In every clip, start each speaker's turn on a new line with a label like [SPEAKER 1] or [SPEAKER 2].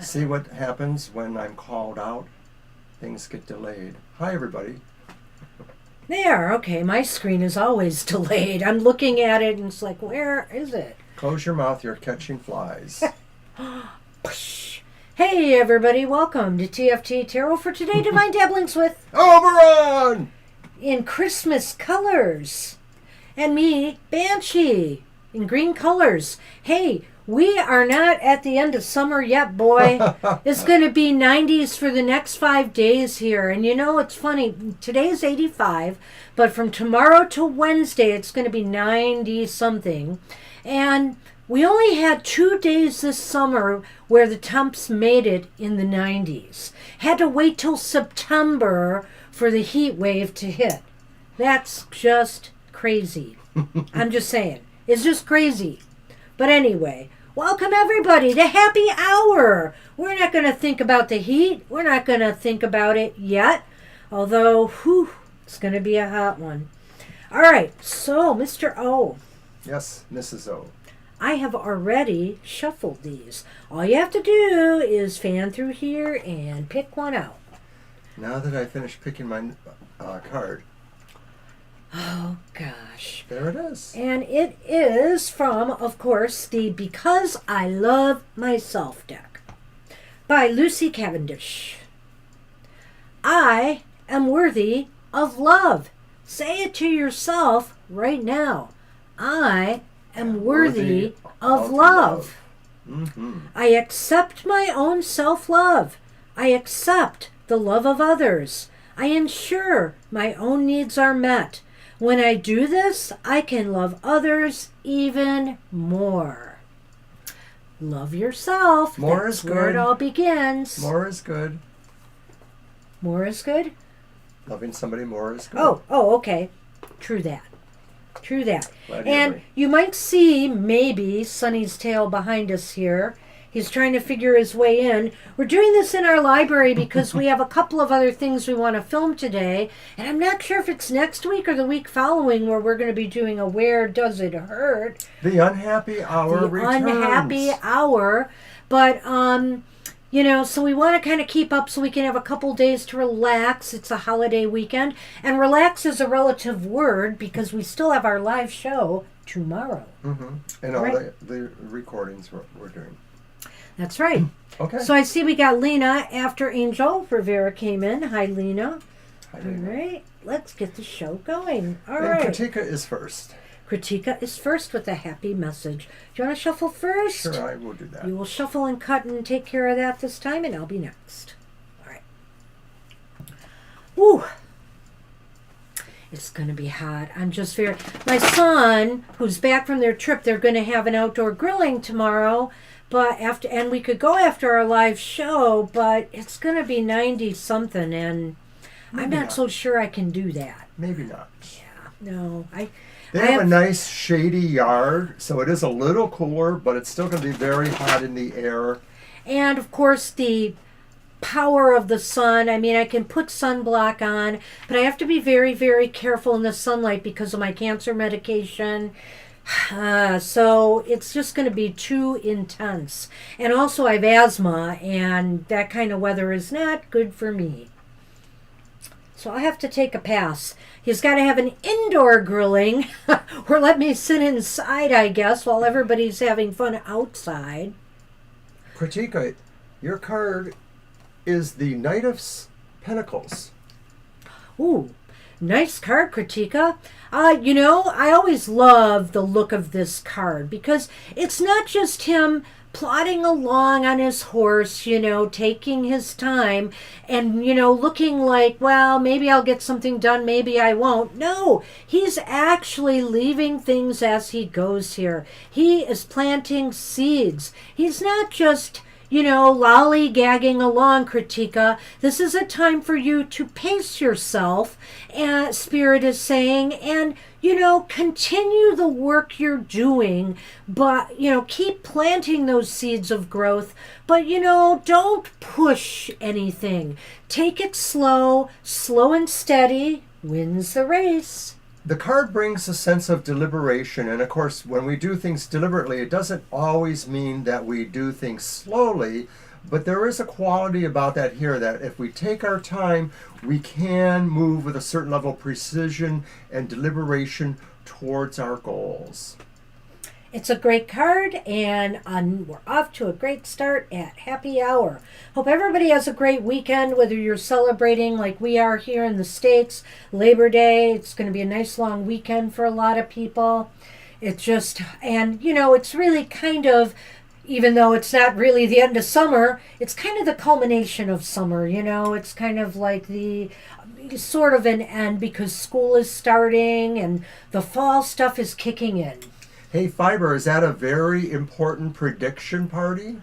[SPEAKER 1] See what happens when I'm called out? Things get delayed. Hi, everybody.
[SPEAKER 2] There, okay, my screen is always delayed. I'm looking at it and it's like, where is it?
[SPEAKER 1] Close your mouth, you're catching flies.
[SPEAKER 2] Hey, everybody, welcome to TFT Tarot for today. Divine Dabblings with
[SPEAKER 1] Oberon!
[SPEAKER 2] in Christmas colors. And me, Banshee, in green colors. Hey, we are not at the end of summer yet, boy. It's going to be 90s for the next 5 days here. And you know, it's funny. Today's 85, but from tomorrow to Wednesday, it's going to be 90-something. And we only had 2 days this summer where the temps made it in the 90s. Had to wait till September for the heat wave to hit. That's just crazy. I'm just saying. It's just crazy. But anyway, welcome everybody to Happy Hour. We're not going to think about the heat. We're not going to think about it yet. Although, whew, it's going to be a hot one. All right, so Mr. O.
[SPEAKER 1] Yes, Mrs. O.
[SPEAKER 2] I have already shuffled these. All you have to do is fan through here and pick one out.
[SPEAKER 1] Now that I finished picking my card,
[SPEAKER 2] Oh, gosh.
[SPEAKER 1] there it is.
[SPEAKER 2] And it is from, of course, the Because I Love Myself deck by Lucy Cavendish. I am worthy of love. Say it to yourself right now. I am worthy of love.
[SPEAKER 1] Mm-hmm.
[SPEAKER 2] I accept my own self-love. I accept the love of others. I ensure my own needs are met. When I do this, I can love others even more. Love yourself.
[SPEAKER 1] More
[SPEAKER 2] That's
[SPEAKER 1] is
[SPEAKER 2] where it
[SPEAKER 1] good.
[SPEAKER 2] all begins.
[SPEAKER 1] More is good.
[SPEAKER 2] More is good?
[SPEAKER 1] Loving somebody more is good.
[SPEAKER 2] Oh, okay. True that. True that.
[SPEAKER 1] Glad you
[SPEAKER 2] And
[SPEAKER 1] agree.
[SPEAKER 2] you might see maybe Sonny's tail behind us here. He's trying to figure his way in. We're doing this in our library because we have a couple of other things we want to film today. And I'm not sure if it's next week or the week following where we're going to be doing a Where Does It Hurt?
[SPEAKER 1] The unhappy hour
[SPEAKER 2] The
[SPEAKER 1] returns.
[SPEAKER 2] unhappy hour. But, you know, so we want to kind of keep up so we can have a couple days to relax. It's a holiday weekend. And relax is a relative word because we still have our live show tomorrow.
[SPEAKER 1] Mm-hmm. And all
[SPEAKER 2] Right.
[SPEAKER 1] the recordings we're doing.
[SPEAKER 2] That's right.
[SPEAKER 1] Okay.
[SPEAKER 2] So I see we got Lena after Angel Rivera came in. Hi, Lena.
[SPEAKER 1] Hi,
[SPEAKER 2] All
[SPEAKER 1] Dana.
[SPEAKER 2] right. Let's get the show going. All
[SPEAKER 1] And
[SPEAKER 2] right.
[SPEAKER 1] Katika is first.
[SPEAKER 2] Kritika is first with a happy message. Do you want to shuffle first?
[SPEAKER 1] Sure, I will do that.
[SPEAKER 2] You will shuffle and cut and take care of that this time, and I'll be next. All right. Woo. It's going to be hot. I'm just very... My son, who's back from their trip, they're going to have an outdoor grilling tomorrow, but after, and we could go after our live show, but it's going to be 90-something, and I'm
[SPEAKER 1] Maybe
[SPEAKER 2] not
[SPEAKER 1] not.
[SPEAKER 2] so sure I can do that.
[SPEAKER 1] Maybe not.
[SPEAKER 2] Yeah, no.
[SPEAKER 1] They
[SPEAKER 2] I
[SPEAKER 1] have a
[SPEAKER 2] have-
[SPEAKER 1] nice shady yard, so it is a little cooler, but it's still going to be very hot in the air.
[SPEAKER 2] And, of course, the power of the sun. I mean, I can put sunblock on, but I have to be very, very careful in the sunlight because of my cancer medication. So it's just going to be too intense. And also I have asthma, and that kind of weather is not good for me. So I have to take a pass. He's got to have an indoor grilling, or let me sit inside, I guess, while everybody's having fun outside.
[SPEAKER 1] Kritika, your card is the Knight of Pentacles.
[SPEAKER 2] Ooh, nice card, Kritika. You know, I always love the look of this card because it's not just him plodding along on his horse, you know, taking his time and, you know, looking like, well, maybe I'll get something done, maybe I won't. No, he's actually leaving things as he goes here. He is planting seeds. He's not just, you know, lollygagging along, Kritika. This is a time for you to pace yourself, and Spirit is saying, and, you know, continue the work you're doing, but, you know, keep planting those seeds of growth, but, you know, don't push anything. Take it slow, slow and steady wins the race.
[SPEAKER 1] The card brings a sense of deliberation, and of course, when we do things deliberately, it doesn't always mean that we do things slowly, but there is a quality about that here that if we take our time, we can move with a certain level of precision and deliberation towards our goals.
[SPEAKER 2] It's a great card, and we're off to a great start at happy hour. Hope everybody has a great weekend, whether you're celebrating like we are here in the States, Labor Day. It's going to be a nice long weekend for a lot of people. It's just, and it's really kind of, even though it's not really the end of summer, it's kind of the culmination of summer, It's kind of like the sort of an end because school is starting and the fall stuff is kicking in.
[SPEAKER 1] Hey, Fiber, is that a very important prediction party?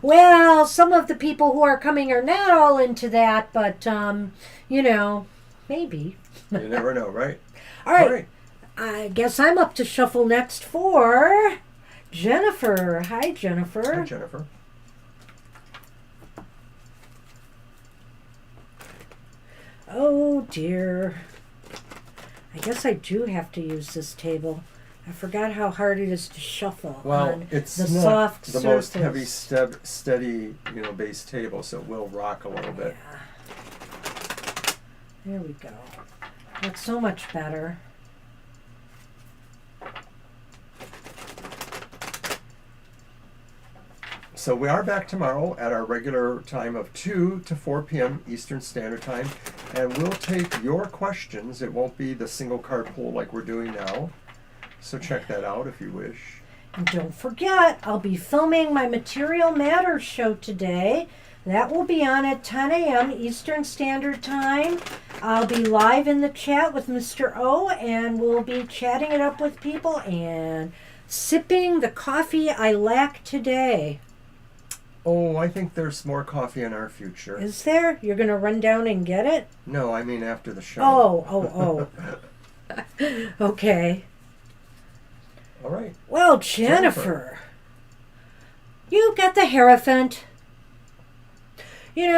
[SPEAKER 2] Well, some of the people who are coming are not all into that, but, maybe.
[SPEAKER 1] You never know, right?
[SPEAKER 2] All right. I guess I'm up to shuffle next for Jennifer. Hi, Jennifer.
[SPEAKER 1] Hi, Jennifer.
[SPEAKER 2] Oh, dear. I guess I do have to use this table. I forgot how hard it is to shuffle on
[SPEAKER 1] it's
[SPEAKER 2] the
[SPEAKER 1] not
[SPEAKER 2] soft
[SPEAKER 1] the
[SPEAKER 2] surface.
[SPEAKER 1] most heavy, steady, base table, so it will rock a little bit.
[SPEAKER 2] Yeah. There we go. That's so much better.
[SPEAKER 1] So we are back tomorrow at our regular time of 2 to 4 p.m. Eastern Standard Time, and we'll take your questions. It won't be the single card pull like we're doing now, so check that out if you wish.
[SPEAKER 2] And don't forget, I'll be filming my Material Matters show today. That will be on at 10 a.m. Eastern Standard Time. I'll be live in the chat with Mr. O, and we'll be chatting it up with people and sipping the coffee I lack today.
[SPEAKER 1] Oh, I think there's more coffee in our future.
[SPEAKER 2] Is there? You're going to run down and get it?
[SPEAKER 1] No, I mean after the show.
[SPEAKER 2] Oh. Okay.
[SPEAKER 1] All right.
[SPEAKER 2] Well, Jennifer, you got the Hierophant.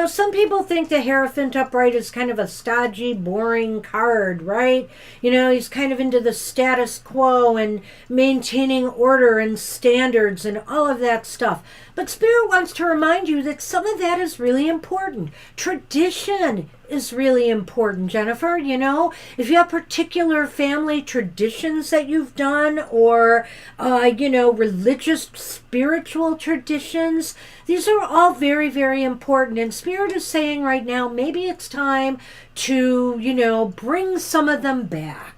[SPEAKER 2] Some people think the Hierophant upright is kind of a stodgy, boring card, right? He's kind of into the status quo and maintaining order and standards and all of that stuff. But Spirit wants to remind you that some of that is really important. Tradition is really important, Jennifer. If you have particular family traditions that you've done or, religious, spiritual traditions, these are all very, very important. And Spirit is saying right now, maybe it's time to, bring some of them back.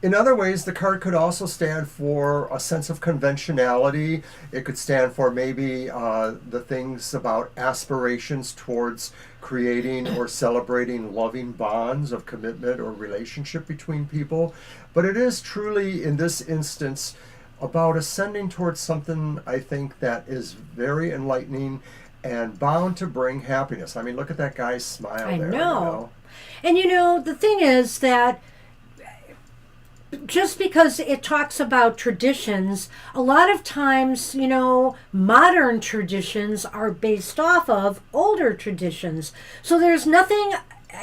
[SPEAKER 1] In other ways, the card could also stand for a sense of conventionality. It could stand for maybe the things about aspirations towards creating or celebrating loving bonds of commitment or relationship between people. But it is truly, in this instance, about ascending towards something, I think, that is very enlightening and bound to bring happiness. I mean, look at that guy's smile
[SPEAKER 2] I
[SPEAKER 1] there.
[SPEAKER 2] know. And the thing is that just because it talks about traditions, a lot of times, modern traditions are based off of older traditions. So there's nothing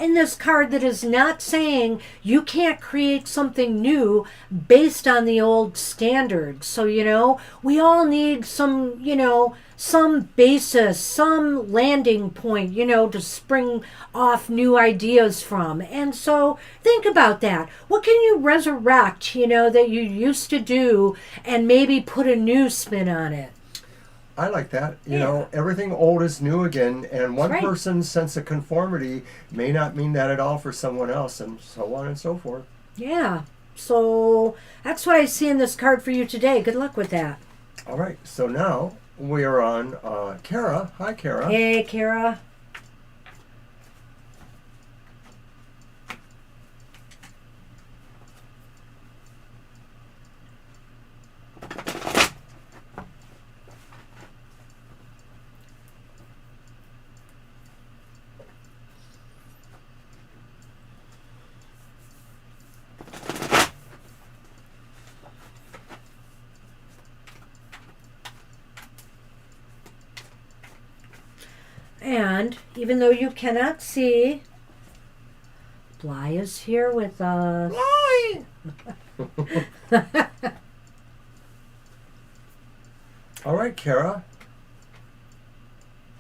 [SPEAKER 2] in this card that is not saying you can't create something new based on the old standards. So, we all need some basis, some landing point, to spring off new ideas from. And so think about that. What can you resurrect, that you used to do and maybe put a new spin on it?
[SPEAKER 1] I like that. Everything old is new again, and one
[SPEAKER 2] right.
[SPEAKER 1] person's sense of conformity may not mean that at all for someone else, and so on and so forth.
[SPEAKER 2] Yeah. So that's what I see in this card for you today. Good luck with that.
[SPEAKER 1] All right. So now we are on Kara. Hi, Kara.
[SPEAKER 2] Hey, Kara. And even though you cannot see Bly is here with us.
[SPEAKER 1] Bly! All right, Kara.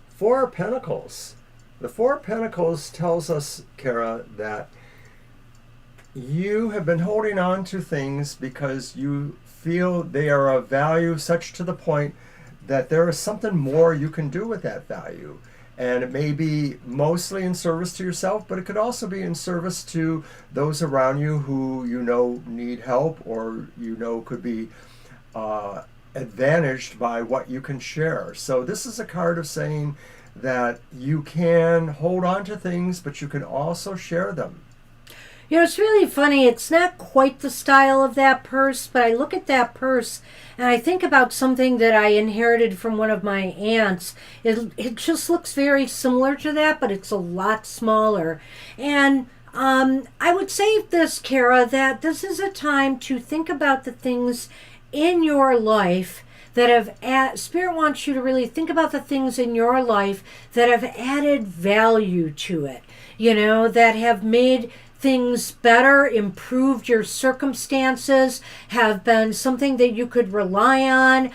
[SPEAKER 1] Four of Pentacles. The Four of Pentacles tells us, Kara, that you have been holding on to things because you feel they are of value such to the point that there is something more you can do with that value. And it may be mostly in service to yourself, but it could also be in service to those around you who you know need help, or you know could be advantaged by what you can share. So this is a card of saying that you can hold on to things, but you can also share them.
[SPEAKER 2] You know, it's really funny. It's not quite the style of that purse, but I look at that purse and I think about something that I inherited from one of my aunts. It just looks very similar to that, but it's a lot smaller. And I would say this, Kara, that this is a time to think about the things in your life that have Spirit wants you to really think about the things in your life that have added value to it, you know, that have made things better, improved your circumstances, have been something that you could rely on,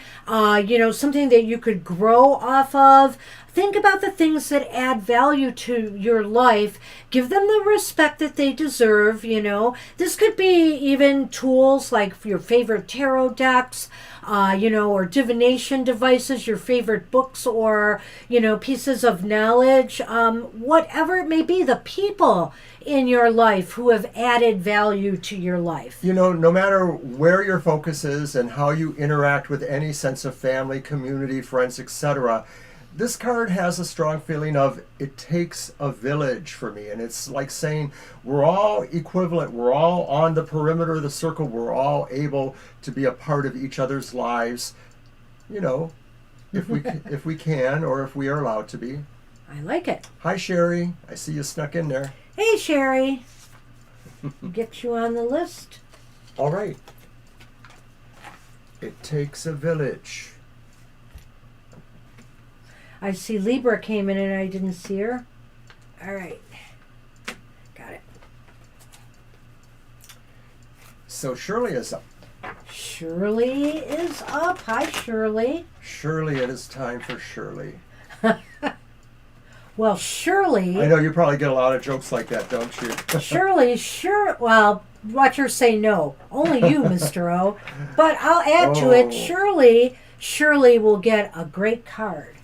[SPEAKER 2] you know, something that you could grow off of. Think about the things that add value to your life. Give them the respect that they deserve, you know. This could be even tools like your favorite tarot decks, you know, or divination devices, your favorite books, or, you know, pieces of knowledge, whatever it may be, the people in your life who have added value to your life.
[SPEAKER 1] You know, no matter where your focus is and how you interact with any sense of family, community, friends, etc., this card has a strong feeling of it takes a village for me. And it's like saying we're all equivalent. We're all on the perimeter of the circle. We're all able to be a part of each other's lives, you know, if we can, or if we are allowed to be.
[SPEAKER 2] I like it.
[SPEAKER 1] Hi, Sherry. I see you snuck in there.
[SPEAKER 2] Hey, Sherry. Get you on the list.
[SPEAKER 1] All right. It takes a village.
[SPEAKER 2] I see Libra came in and I didn't see her. All right. Got it.
[SPEAKER 1] So Shirley is up.
[SPEAKER 2] Shirley is up. Hi, Shirley.
[SPEAKER 1] Shirley, it is time for Shirley.
[SPEAKER 2] Well, Shirley.
[SPEAKER 1] I know you probably get a lot of jokes like that, don't you?
[SPEAKER 2] Shirley, sure. Well, watch her say no. Only you, Mr. O. But I'll add to it. Shirley will get a great card.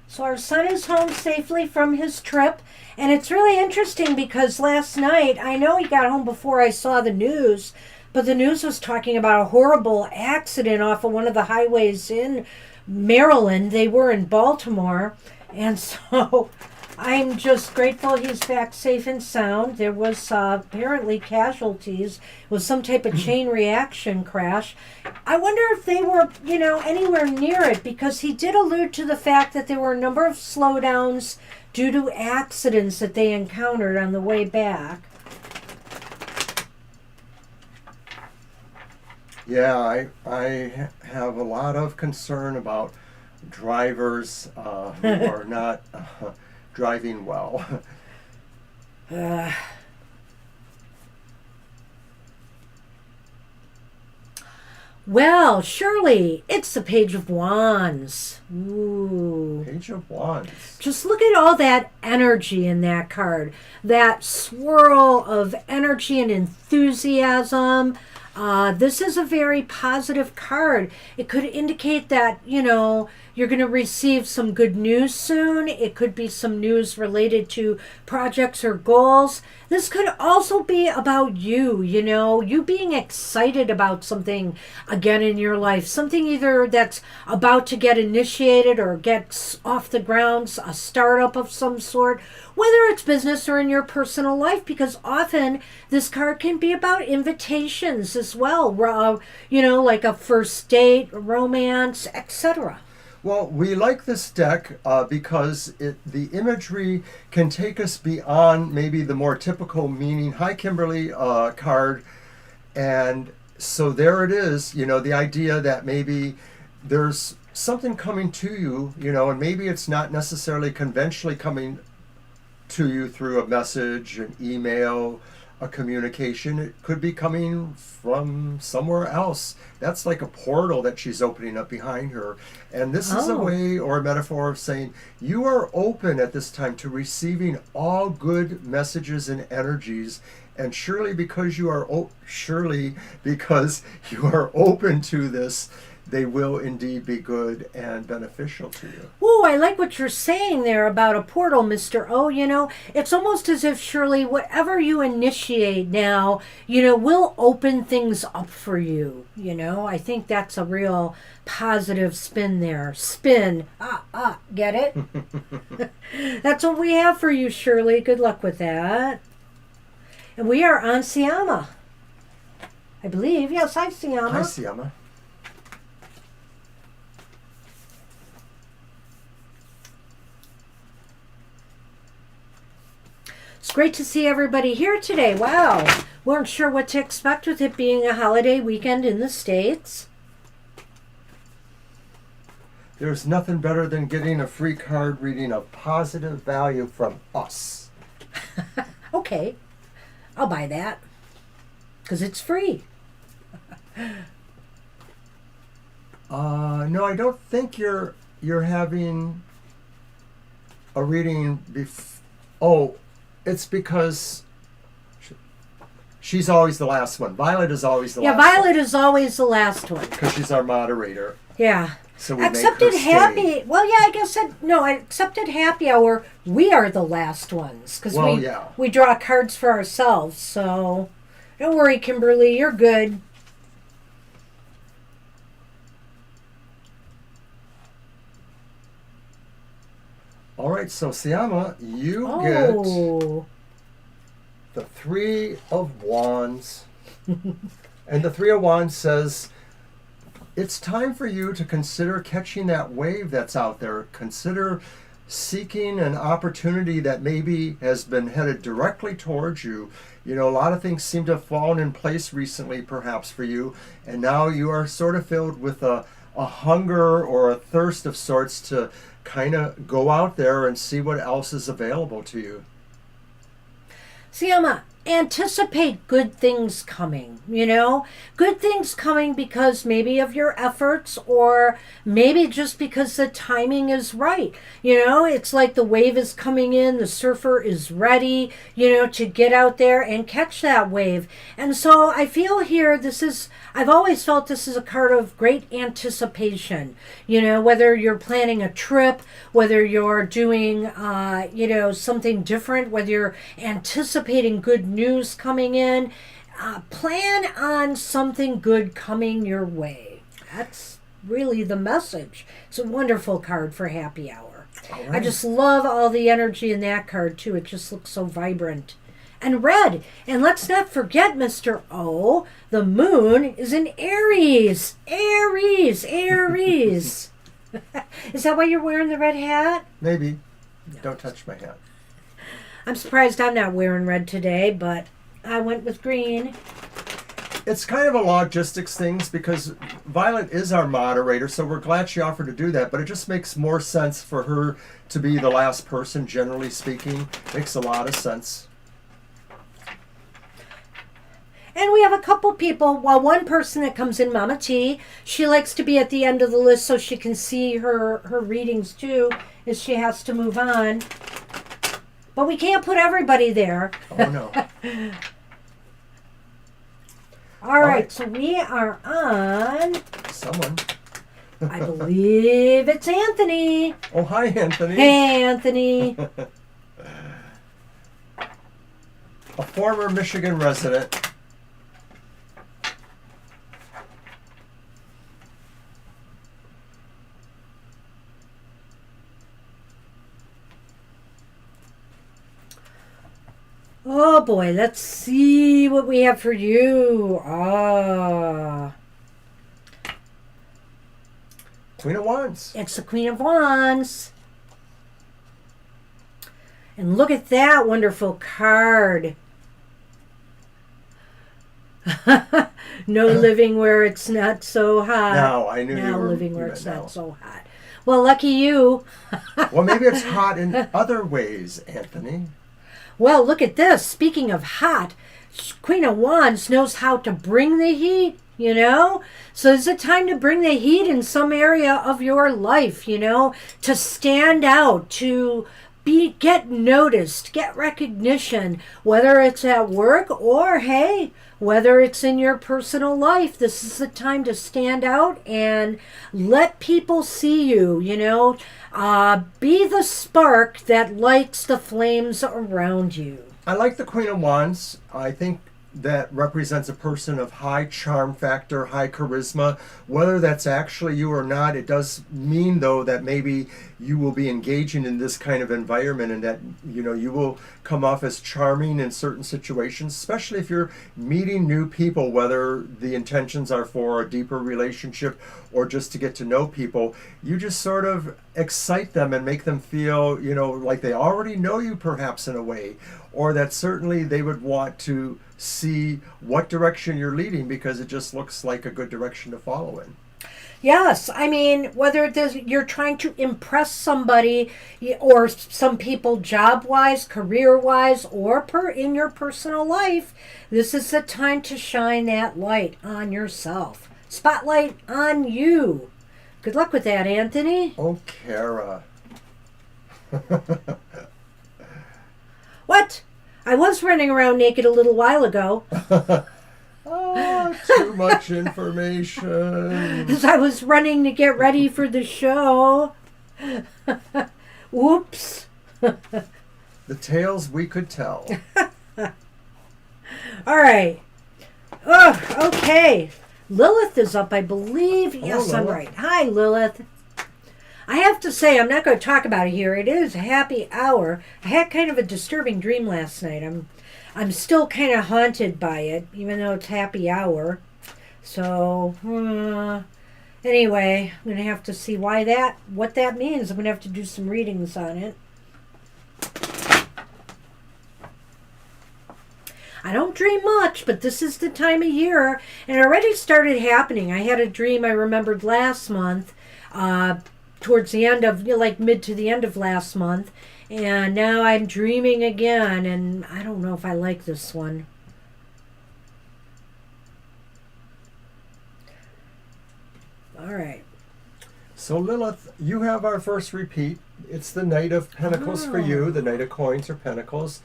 [SPEAKER 2] So our son is home safely from his trip, and it's really interesting because last night, I know he got home before I saw the news, but the news was talking about a horrible accident off of one of the highways in Maryland. They were in Baltimore, and so I'm just grateful he's back safe and sound. There was apparently casualties. It was some type of chain reaction crash. I wonder if they were, you know, anywhere near it, because he did allude to the fact that there were a number of slowdowns due to accidents that they encountered on the way back.
[SPEAKER 1] Yeah, I have a lot of concern about drivers who are not driving well.
[SPEAKER 2] Well, Shirley, it's the Page of Wands. Ooh.
[SPEAKER 1] Page of Wands.
[SPEAKER 2] Just look at all that energy in that card. That swirl of energy and enthusiasm. This is a very positive card. It could indicate that, you know, you're going to receive some good news soon. It could be some news related to projects or goals. This could also be about you, you know, you being excited about something again in your life. Something either that's about to get initiated or gets off the ground, a startup of some sort, whether it's business or in your personal life, because often this card can be about invitations as well, you know, like a first date, romance, etc.
[SPEAKER 1] Well, we like this deck because the imagery can take us beyond maybe the more typical meaning. Hi, Kimberly card. And So there it is, the idea that maybe there's something coming to you, and maybe it's not necessarily conventionally coming to you through a message, an email, a communication. It could be coming from somewhere else. That's like a portal that she's opening up behind her. And this is a way or a metaphor of saying you are open at this time to receiving all good messages and energies. And surely because you are open to this, they will indeed be good and beneficial to you.
[SPEAKER 2] Ooh, I like what you're saying there about a portal, Mr. O. It's almost as if, Shirley, whatever you initiate now, will open things up for you. I think that's a real positive spin there. Spin. Get it? That's what we have for you, Shirley. Good luck with that. And we are on Siama. I believe. Yes, hi, Siama.
[SPEAKER 1] Hi, Siama.
[SPEAKER 2] It's great to see everybody here today. Wow. Weren't sure what to expect with it being a holiday weekend in the States.
[SPEAKER 1] There's nothing better than getting a free card reading of positive value from us.
[SPEAKER 2] Okay. I'll buy that. Because it's free.
[SPEAKER 1] No, I don't think you're having a reading it's because she's always the last one. Violet is always the last one.
[SPEAKER 2] Yeah, Violet is always the last one.
[SPEAKER 1] Because she's our moderator.
[SPEAKER 2] Yeah.
[SPEAKER 1] So we
[SPEAKER 2] accepted
[SPEAKER 1] make her
[SPEAKER 2] happy.
[SPEAKER 1] stay.
[SPEAKER 2] Well, yeah, I guess I accepted happy hour. We are the last ones because we draw cards for ourselves. So don't worry, Kimberly, you're good.
[SPEAKER 1] All right, so Siama, you get the Three of Wands. And the Three of Wands says, it's time for you to consider catching that wave that's out there. Consider seeking an opportunity that maybe has been headed directly towards you. A lot of things seem to have fallen in place recently, perhaps for you. And now you are sort of filled with a hunger or a thirst of sorts to kind of go out there and see what else is available to you.
[SPEAKER 2] Siama, anticipate good things coming, good things coming because maybe of your efforts or maybe just because the timing is right. It's like the wave is coming in, the surfer is ready, to get out there and catch that wave. And so I feel here I've always felt this is a card of great anticipation, whether you're planning a trip, whether you're doing, something different, whether you're anticipating good news coming in, plan on something good coming your way. That's really the message. It's a wonderful card for happy hour.
[SPEAKER 1] Right.
[SPEAKER 2] I just love all the energy in that card too. It just looks so vibrant. And red. And let's not forget, Mr. O, the moon is in Aries. Aries. Is that why you're wearing the red hat?
[SPEAKER 1] Maybe. No. Don't touch my hat.
[SPEAKER 2] I'm surprised I'm not wearing red today, but I went with green.
[SPEAKER 1] It's kind of a logistics thing because Violet is our moderator, so we're glad she offered to do that, but it just makes more sense for her to be the last person, generally speaking. Makes a lot of sense.
[SPEAKER 2] And we have a couple people. Well, one person that comes in, Mama T, she likes to be at the end of the list so she can see her readings too, as she has to move on. But we can't put everybody there.
[SPEAKER 1] Oh, no.
[SPEAKER 2] All right, so we are on...
[SPEAKER 1] Someone.
[SPEAKER 2] I believe it's Anthony.
[SPEAKER 1] Oh, hi, Anthony.
[SPEAKER 2] Hey, Anthony.
[SPEAKER 1] A former Michigan resident.
[SPEAKER 2] Oh boy, let's see what we have for you.
[SPEAKER 1] Queen of Wands.
[SPEAKER 2] It's the Queen of Wands. And look at that wonderful card. No living where it's not so hot.
[SPEAKER 1] Now, I knew you
[SPEAKER 2] Now
[SPEAKER 1] were
[SPEAKER 2] living where
[SPEAKER 1] you
[SPEAKER 2] it's
[SPEAKER 1] meant
[SPEAKER 2] not
[SPEAKER 1] now.
[SPEAKER 2] so hot. Well, lucky you.
[SPEAKER 1] Well, maybe it's hot in other ways, Anthony.
[SPEAKER 2] Well, look at this. Speaking of hot, Queen of Wands knows how to bring the heat, you know? So is it time to bring the heat in some area of your life, you know? To stand out, to get noticed, get recognition, whether it's at work or, hey, whether it's in your personal life. This is the time to stand out and let people see you, you know? Be the spark that lights the flames around you.
[SPEAKER 1] I like the Queen of Wands. I think that represents a person of high charm factor, high charisma. Whether that's actually you or not, it does mean, though, that maybe you will be engaging in this kind of environment and that, you know, you will come off as charming in certain situations, especially if you're meeting new people, whether the intentions are for a deeper relationship or just to get to know people. You just sort of excite them and make them feel, you know, like they already know you, perhaps, in a way, or that certainly they would want to see what direction you're leading because it just looks like a good direction to follow in.
[SPEAKER 2] Yes, I mean, whether you're trying to impress somebody or some people job-wise, career-wise, or in your personal life, this is the time to shine that light on yourself. Spotlight on you. Good luck with that, Anthony.
[SPEAKER 1] Oh, Kara.
[SPEAKER 2] What? I was running around naked a little while ago.
[SPEAKER 1] Oh, too much information.
[SPEAKER 2] As I was running to get ready for the show. Whoops.
[SPEAKER 1] The tales we could tell.
[SPEAKER 2] All right. Oh, okay. Lilith is up, I believe. Yes, I'm
[SPEAKER 1] Lilith.
[SPEAKER 2] right. Hi, Lilith. I have to say, I'm not going to talk about it here. It is a happy hour. I had kind of a disturbing dream last night. I'm still kind of haunted by it, even though it's happy hour. So, anyway, I'm going to have to see what that means. I'm going to have to do some readings on it. I don't dream much, but this is the time of year, and it already started happening. I had a dream I remembered last month, towards the end of, like mid to the end of last month, and now I'm dreaming again, and I don't know if I like this one. All right.
[SPEAKER 1] So Lilith, you have our first repeat. It's the Knight of Pentacles for you, the Knight of Coins or Pentacles.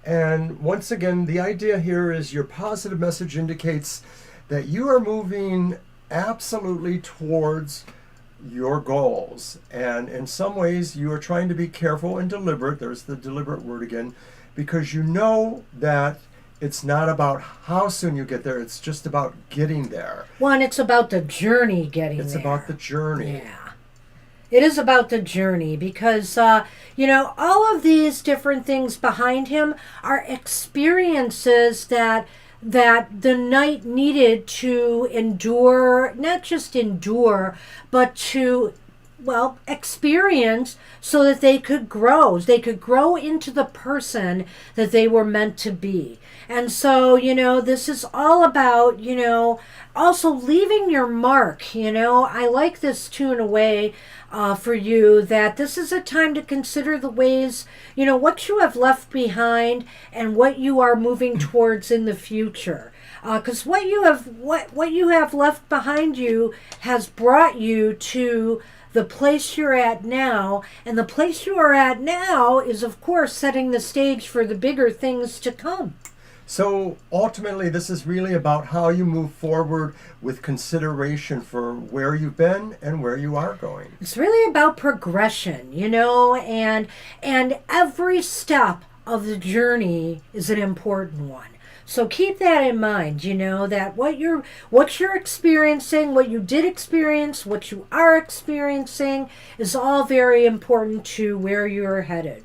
[SPEAKER 1] And once again, the idea here is your positive message indicates that you are moving absolutely towards your goals. And in some ways, you are trying to be careful and deliberate. There's the deliberate word again, because you know that it's not about how soon you get there. It's just about getting there.
[SPEAKER 2] One, it's about the journey getting
[SPEAKER 1] It's
[SPEAKER 2] there.
[SPEAKER 1] about the journey.
[SPEAKER 2] Yeah. It is about the journey because, all of these different things behind him are experiences that the knight needed to endure, not just endure, but to, experience so that they could grow. They could grow into the person that they were meant to be. And so, this is all about, also leaving your mark. I like this too in a way for you, that this is a time to consider the ways, what you have left behind and what you are moving towards in the future. Because what you have left behind you has brought you to the place you're at now, and the place you are at now is, of course, setting the stage for the bigger things to come.
[SPEAKER 1] So ultimately, this is really about how you move forward with consideration for where you've been and where you are going.
[SPEAKER 2] It's really about progression, and every step of the journey is an important one. So keep that in mind, that what you're experiencing, what you did experience, what you are experiencing is all very important to where you're headed.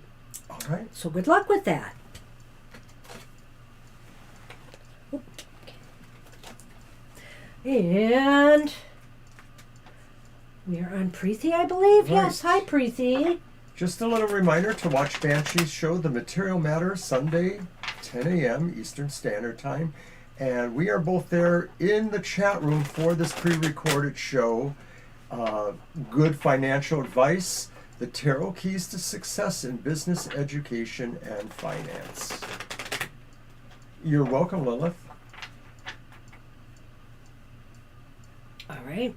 [SPEAKER 1] All right.
[SPEAKER 2] So good luck with that. And we are on Preeti, I believe.
[SPEAKER 1] Right.
[SPEAKER 2] Yes, hi Preeti.
[SPEAKER 1] Just a little reminder to watch Banshee's show, The Material Matter, Sunday, 10 a.m. Eastern Standard Time. And we are both there in the chat room for this pre-recorded show. Good financial advice, the tarot keys to success in business, education, and finance. You're welcome, Lilith.
[SPEAKER 2] All right.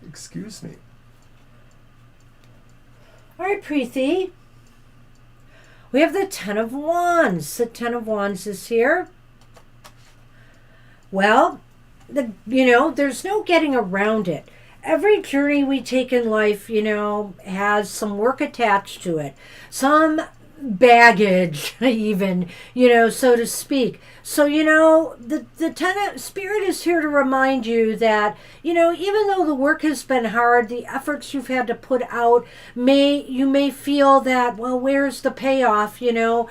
[SPEAKER 1] Excuse me.
[SPEAKER 2] All right, Preeti. We have the Ten of Wands. The Ten of Wands is here. Well, there's no getting around it. Every journey we take in life, has some work attached to it. Some baggage, even, so to speak. So, the tenant spirit is here to remind you that, even though the work has been hard, the efforts you've had to put out, you may feel that, well, where's the payoff? The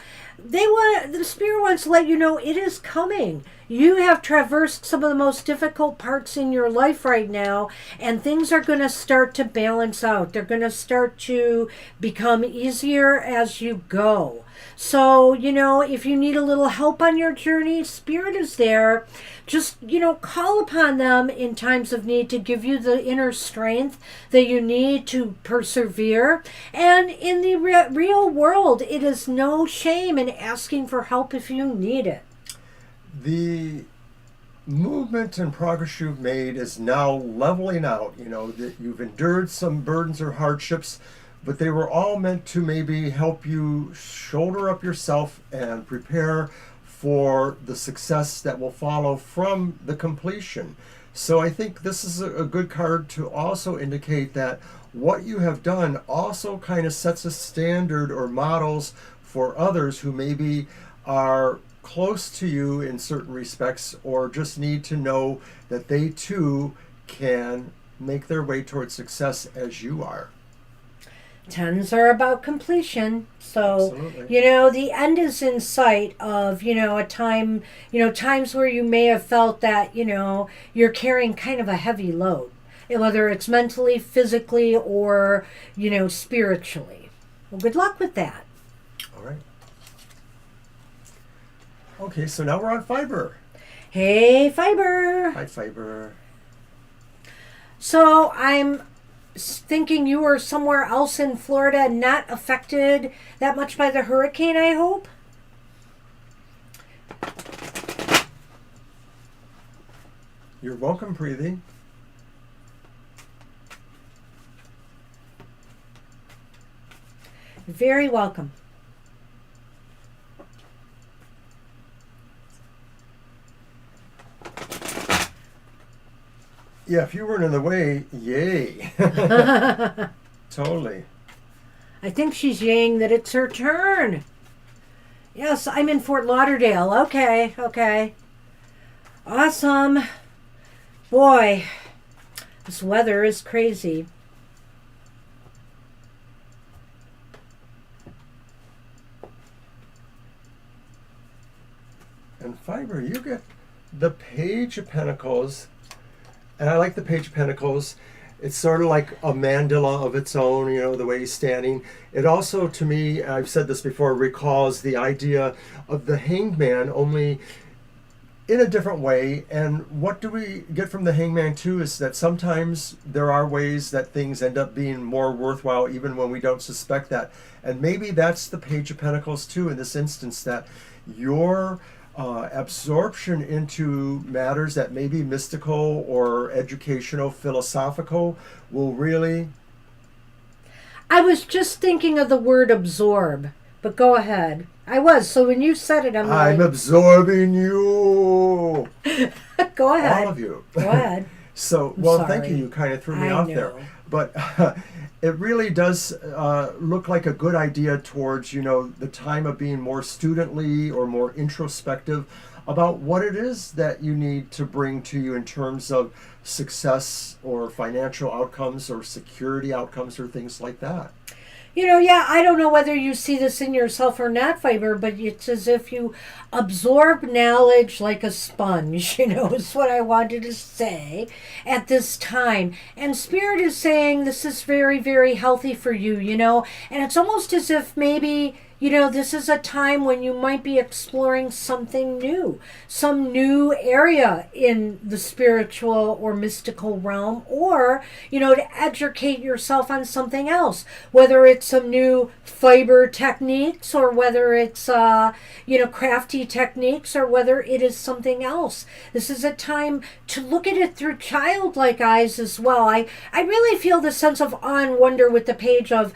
[SPEAKER 2] spirit wants to let you know it is coming. You have traversed some of the most difficult parts in your life right now, and things are going to start to balance out. They're going to start to become easier as you go. So, if you need a little help on your journey, Spirit is there. Just, call upon them in times of need to give you the inner strength that you need to persevere. And in the real world, it is no shame in asking for help if you need it.
[SPEAKER 1] The movement and progress you've made is now leveling out. That you've endured some burdens or hardships, but they were all meant to maybe help you shoulder up yourself and prepare for the success that will follow from the completion. So I think this is a good card to also indicate that what you have done also kind of sets a standard or models for others who maybe are close to you in certain respects, or just need to know that they too can make their way towards success as you are.
[SPEAKER 2] Tens are about completion. So,
[SPEAKER 1] Absolutely.
[SPEAKER 2] The end is in sight of, a time, times where you may have felt that, you're carrying kind of a heavy load, whether it's mentally, physically, or, spiritually. Well, good luck with that.
[SPEAKER 1] All right. Okay, so now we're on Fiber.
[SPEAKER 2] Hey, Fiber.
[SPEAKER 1] Hi, Fiber.
[SPEAKER 2] So I'm thinking you were somewhere else in Florida, not affected that much by the hurricane, I hope?
[SPEAKER 1] You're welcome, Preeti.
[SPEAKER 2] Very welcome.
[SPEAKER 1] Yeah, if you weren't in the way, yay. Totally.
[SPEAKER 2] I think she's yaying that it's her turn. Yes, I'm in Fort Lauderdale. Okay. Awesome. Boy, this weather is crazy.
[SPEAKER 1] And Fiber, you get the Page of Pentacles. And I like the Page of Pentacles. It's sort of like a mandala of its own, the way he's standing. It also, to me, I've said this before, recalls the idea of the Hanged Man, only in a different way. And what do we get from the Hanged Man too is that sometimes there are ways that things end up being more worthwhile even when we don't suspect that. And maybe that's the Page of Pentacles too in this instance, that your absorption into matters that may be mystical or educational, philosophical will really...
[SPEAKER 2] I was just thinking of the word absorb, but go ahead. I was, so when you said it,
[SPEAKER 1] I'm absorbing you.
[SPEAKER 2] Go ahead.
[SPEAKER 1] All of you.
[SPEAKER 2] Go ahead.
[SPEAKER 1] So, well, thank you. You kind of threw me off there. But it really does look like a good idea towards, the time of being more studently or more introspective about what it is that you need to bring to you in terms of success or financial outcomes or security outcomes or things like that.
[SPEAKER 2] Yeah, I don't know whether you see this in yourself or not, Fiber, but it's as if you absorb knowledge like a sponge, is what I wanted to say at this time. And Spirit is saying this is very, very healthy for you, and it's almost as if maybe. This is a time when you might be exploring something new, some new area in the spiritual or mystical realm, or, to educate yourself on something else, whether it's some new fiber techniques or whether it's, crafty techniques or whether it is something else. This is a time to look at it through childlike eyes as well. I really feel the sense of awe and wonder with the page of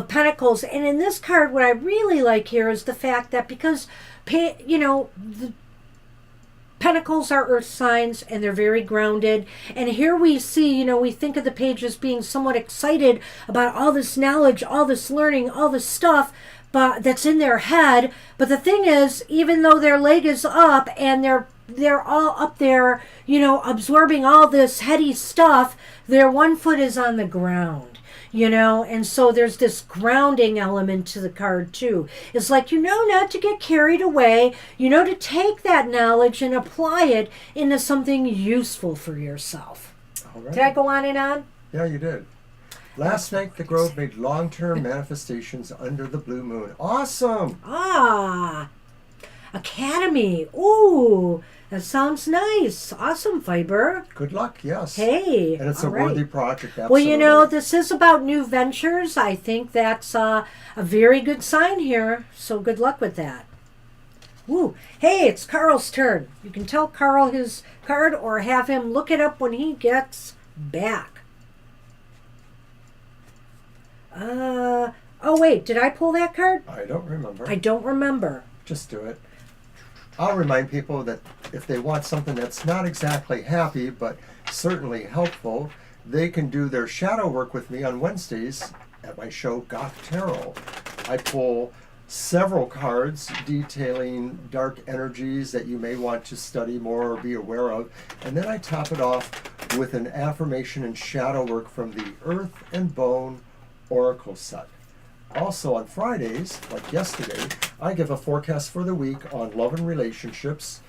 [SPEAKER 2] Pentacles. And in this card, what I really like here is the fact that because, the Pentacles are earth signs and they're very grounded. And here we see, we think of the page as being somewhat excited about all this knowledge, all this learning, all this stuff but that's in their head. But the thing is, even though their leg is up and they're all up there, absorbing all this heady stuff, their one foot is on the ground. And so there's this grounding element to the card too. It's like, not to get carried away, to take that knowledge and apply it into something useful for yourself.
[SPEAKER 1] All right.
[SPEAKER 2] Did I go on and on?
[SPEAKER 1] Yeah, you did. Last night, the Grove made long-term manifestations under the blue moon. Awesome!
[SPEAKER 2] Academy. Ooh, that sounds nice. Awesome, Fiber.
[SPEAKER 1] Good luck, yes.
[SPEAKER 2] Hey.
[SPEAKER 1] And it's a worthy project,
[SPEAKER 2] absolutely.
[SPEAKER 1] Well,
[SPEAKER 2] this is about new ventures. I think that's a very good sign here. So good luck with that. Ooh, hey, it's Carl's turn. You can tell Carl his card or have him look it up when he gets back. Oh, wait, did I pull that card?
[SPEAKER 1] I don't remember.
[SPEAKER 2] I don't remember.
[SPEAKER 1] Just do it. I'll remind people that if they want something that's not exactly happy, but certainly helpful, they can do their shadow work with me on Wednesdays at my show, Goth Tarot. I pull several cards detailing dark energies that you may want to study more or be aware of, and then I top it off with an affirmation and shadow work from the Earth and Bone Oracle set. Also on Fridays, like yesterday, I give a forecast for the week on love and relationships.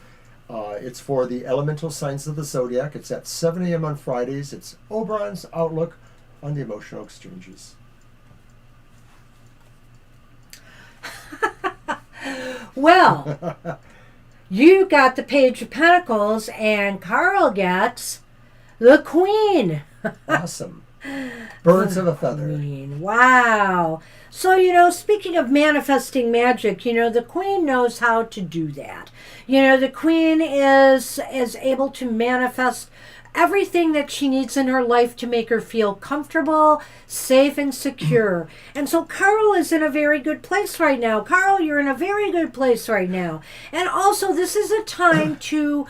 [SPEAKER 1] It's for the elemental signs of the zodiac. It's at 7 a.m. on Fridays. It's Oberon's outlook on the emotional exchanges.
[SPEAKER 2] Well, you got the Page of Pentacles and Carl gets the Queen.
[SPEAKER 1] Awesome. Birds of a feather.
[SPEAKER 2] Queen. Wow. So, speaking of manifesting magic, the Queen knows how to do that. The Queen is able to manifest everything that she needs in her life to make her feel comfortable, safe, and secure. And so Carl is in a very good place right now. Carl, you're in a very good place right now. And also, this is a time to,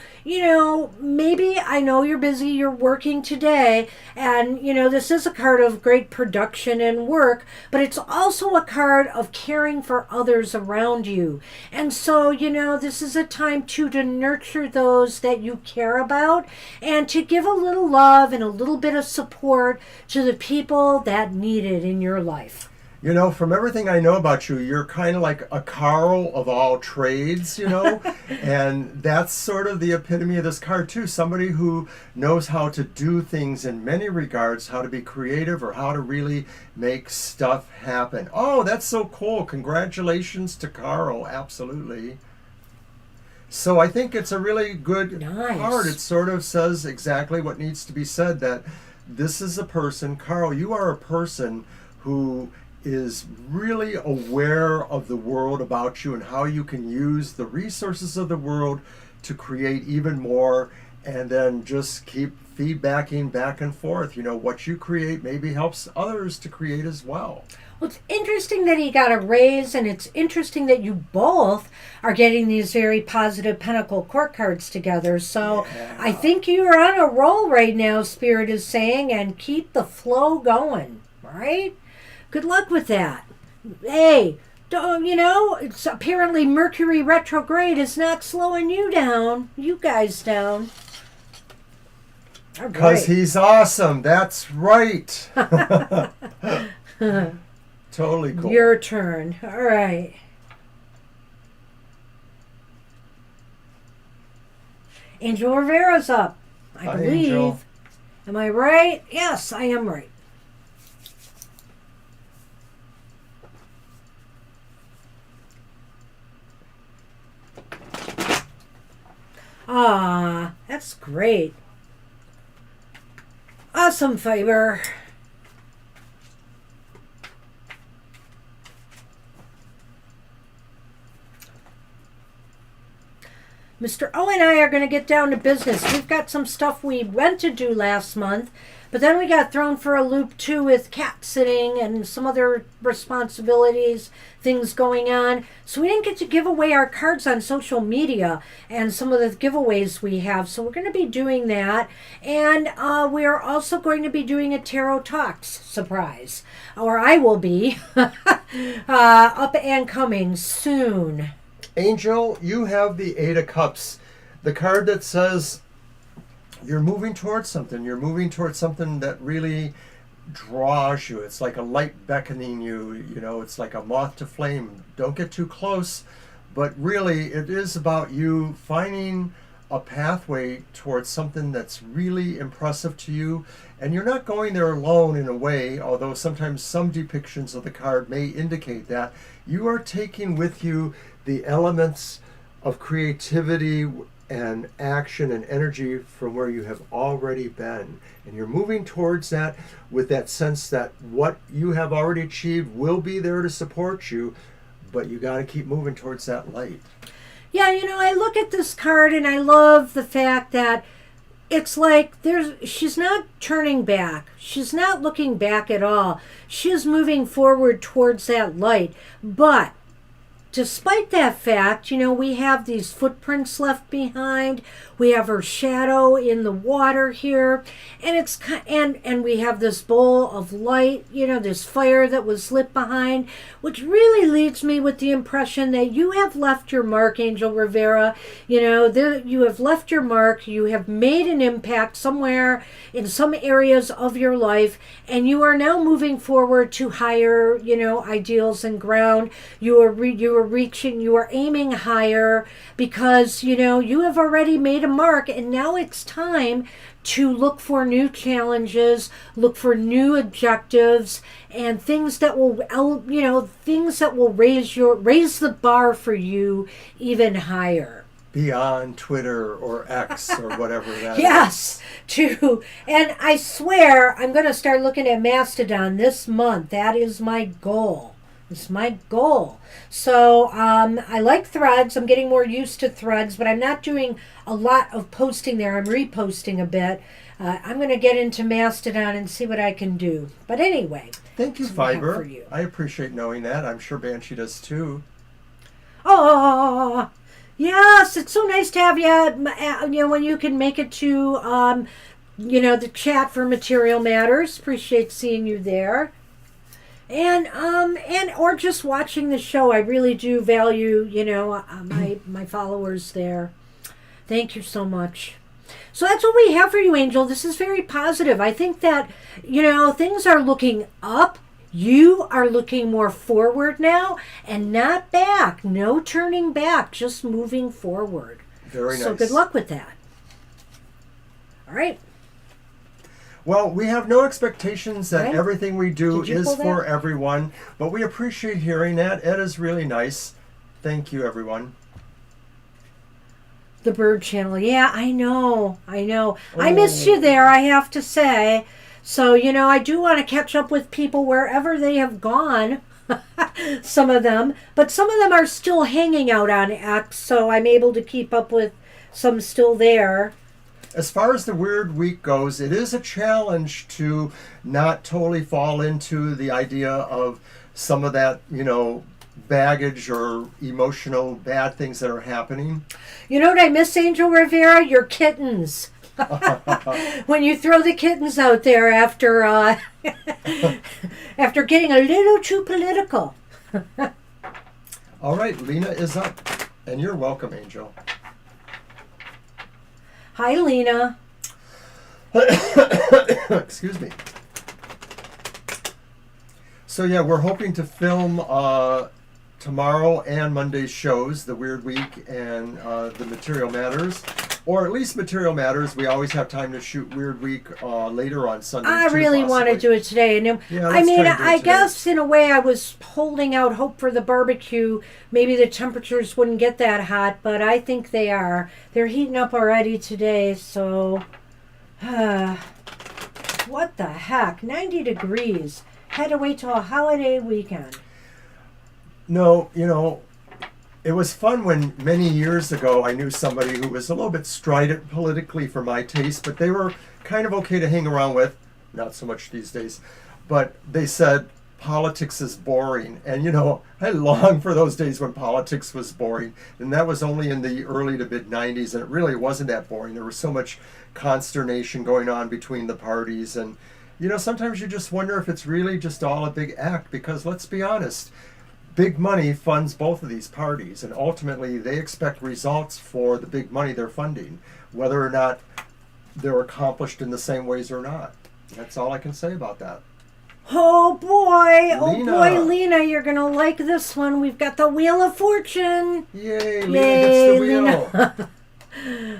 [SPEAKER 2] maybe, I know you're busy, you're working today, and, this is a card of great production and work, but it's also a card of caring for others around you. And so, this is a time to nurture those that you care about and to give a little love and a little bit of support to the people that need it in your life.
[SPEAKER 1] From everything I know about you, you're kind of like a Carl of all trades, and that's sort of the epitome of this card too. Somebody who knows how to do things in many regards, how to be creative or how to really make stuff happen. Oh, that's so cool. Congratulations to Carl. Absolutely. So I think it's a really good card. It sort of says exactly what needs to be said, that this is a person, Carl, you are a person who is really aware of the world about you and how you can use the resources of the world to create even more, and then just keep feedbacking back and forth. What you create maybe helps others to create as well.
[SPEAKER 2] Well, it's interesting that he got a raise, and it's interesting that you both are getting these very positive Pentacle Court cards together. So yeah. I think you're on a roll right now, Spirit is saying, and keep the flow going, all right? Good luck with that. Hey, it's apparently Mercury retrograde is not slowing you guys down.
[SPEAKER 1] Because he's awesome, that's right. Totally cool.
[SPEAKER 2] Your turn. All right. Angel Rivera's up, I
[SPEAKER 1] Hi,
[SPEAKER 2] believe.
[SPEAKER 1] Angel.
[SPEAKER 2] Am I right? Yes, I am right. Ah, that's great. Awesome fiber. Mr. O and I are going to get down to business. We've got some stuff we went to do last month, but then we got thrown for a loop too with cat sitting and some other responsibilities, things going on. So we didn't get to give away our cards on social media and some of the giveaways we have. So we're going to be doing that. And we are also going to be doing a Tarot Talks surprise. Or I will be up and coming soon.
[SPEAKER 1] Angel, you have the Eight of Cups, the card that says you're moving towards something. You're moving towards something that really draws you. It's like a light beckoning you. You know, it's like a moth to flame. Don't get too close. But really, it is about you finding a pathway towards something that's really impressive to you. And you're not going there alone in a way, although sometimes some depictions of the card may indicate that. You are taking with you the elements of creativity and action and energy from where you have already been. And you're moving towards that with that sense that what you have already achieved will be there to support you, but you got to keep moving towards that light.
[SPEAKER 2] Yeah, you know, I look at this card and I love the fact that it's like she's not turning back. She's not looking back at all. She's moving forward towards that light. But despite that fact, you know, we have these footprints left behind. We have her shadow in the water here, and we have this bowl of light, you know, this fire that was lit behind, which really leaves me with the impression that you have left your mark, Angel Rivera. You know, you have left your mark. You have made an impact somewhere in some areas of your life, and you are now moving forward to higher, you know, ideals and ground. You are aiming higher because, you know, you have already made a mark, and now it's time to look for new challenges, look for new objectives, and things that will, you know, things that will raise the bar for you even higher.
[SPEAKER 1] Beyond Twitter or X or whatever that
[SPEAKER 2] yes, too. And I swear I'm going to start looking at Mastodon this month. That is my goal. It's my goal. So I like Threads. I'm getting more used to Threads, but I'm not doing a lot of posting there. I'm reposting a bit. I'm going to get into Mastodon and see what I can do. But anyway.
[SPEAKER 1] Thank you, Fiber. I appreciate knowing that. I'm sure Banshee does too.
[SPEAKER 2] Oh, yes. It's so nice to have you, you know, when you can make it to, you know, the chat for Material Matters. Appreciate seeing you there. And or just watching the show. I really do value, you know, my followers there. Thank you so much. So that's what we have for you, Angel. This is very positive. I think that, you know, things are looking up. You are looking more forward now and not back. No turning back, just moving forward.
[SPEAKER 1] Very nice.
[SPEAKER 2] So good luck with that. All right.
[SPEAKER 1] Well, we have no expectations that everything we do is for everyone, but we appreciate hearing that. It is really nice. Thank you, everyone.
[SPEAKER 2] The Bird Channel. Yeah, I know.
[SPEAKER 1] Oh.
[SPEAKER 2] I missed you there, I have to say. So, you know, I do want to catch up with people wherever they have gone. Some of them. But some of them are still hanging out on X, so I'm able to keep up with some still there.
[SPEAKER 1] As far as the Weird Week goes, it is a challenge to not totally fall into the idea of some of that, you know, baggage or emotional bad things that are happening.
[SPEAKER 2] You know what I miss, Angel Rivera? Your kittens. When you throw the kittens out there after after getting a little too political.
[SPEAKER 1] All right, Lena is up, and you're welcome, Angel.
[SPEAKER 2] Hi, Lena.
[SPEAKER 1] Excuse me. So yeah, we're hoping to film tomorrow and Monday's shows, the Weird Week and the Material Matters, or at least Material Matters. We always have time to shoot Weird Week later on Sunday.
[SPEAKER 2] I really want to do it today. And
[SPEAKER 1] Yeah,
[SPEAKER 2] I
[SPEAKER 1] let's
[SPEAKER 2] mean,
[SPEAKER 1] try and do it
[SPEAKER 2] I
[SPEAKER 1] today.
[SPEAKER 2] guess in a way I was holding out hope for the barbecue. Maybe the temperatures wouldn't get that hot, but I think they are. They're heating up already today, so what the heck? 90 degrees. Had to wait till a holiday weekend.
[SPEAKER 1] No, it was fun when many years ago I knew somebody who was a little bit strident politically for my taste, but they were kind of okay to hang around with. Not so much these days. But they said politics is boring. And, I long for those days when politics was boring. And that was only in the early to mid 90s, and it really wasn't that boring. There was so much consternation going on between the parties. And, sometimes you just wonder if it's really just all a big act, because let's be honest, big money funds both of these parties, and ultimately they expect results for the big money they're funding, whether or not they're accomplished in the same ways or not. That's all I can say about that.
[SPEAKER 2] Oh boy,
[SPEAKER 1] Lena.
[SPEAKER 2] Lena, you're going to like this one. We've got the Wheel of Fortune.
[SPEAKER 1] Yay, Lena gets the wheel.
[SPEAKER 2] Lena.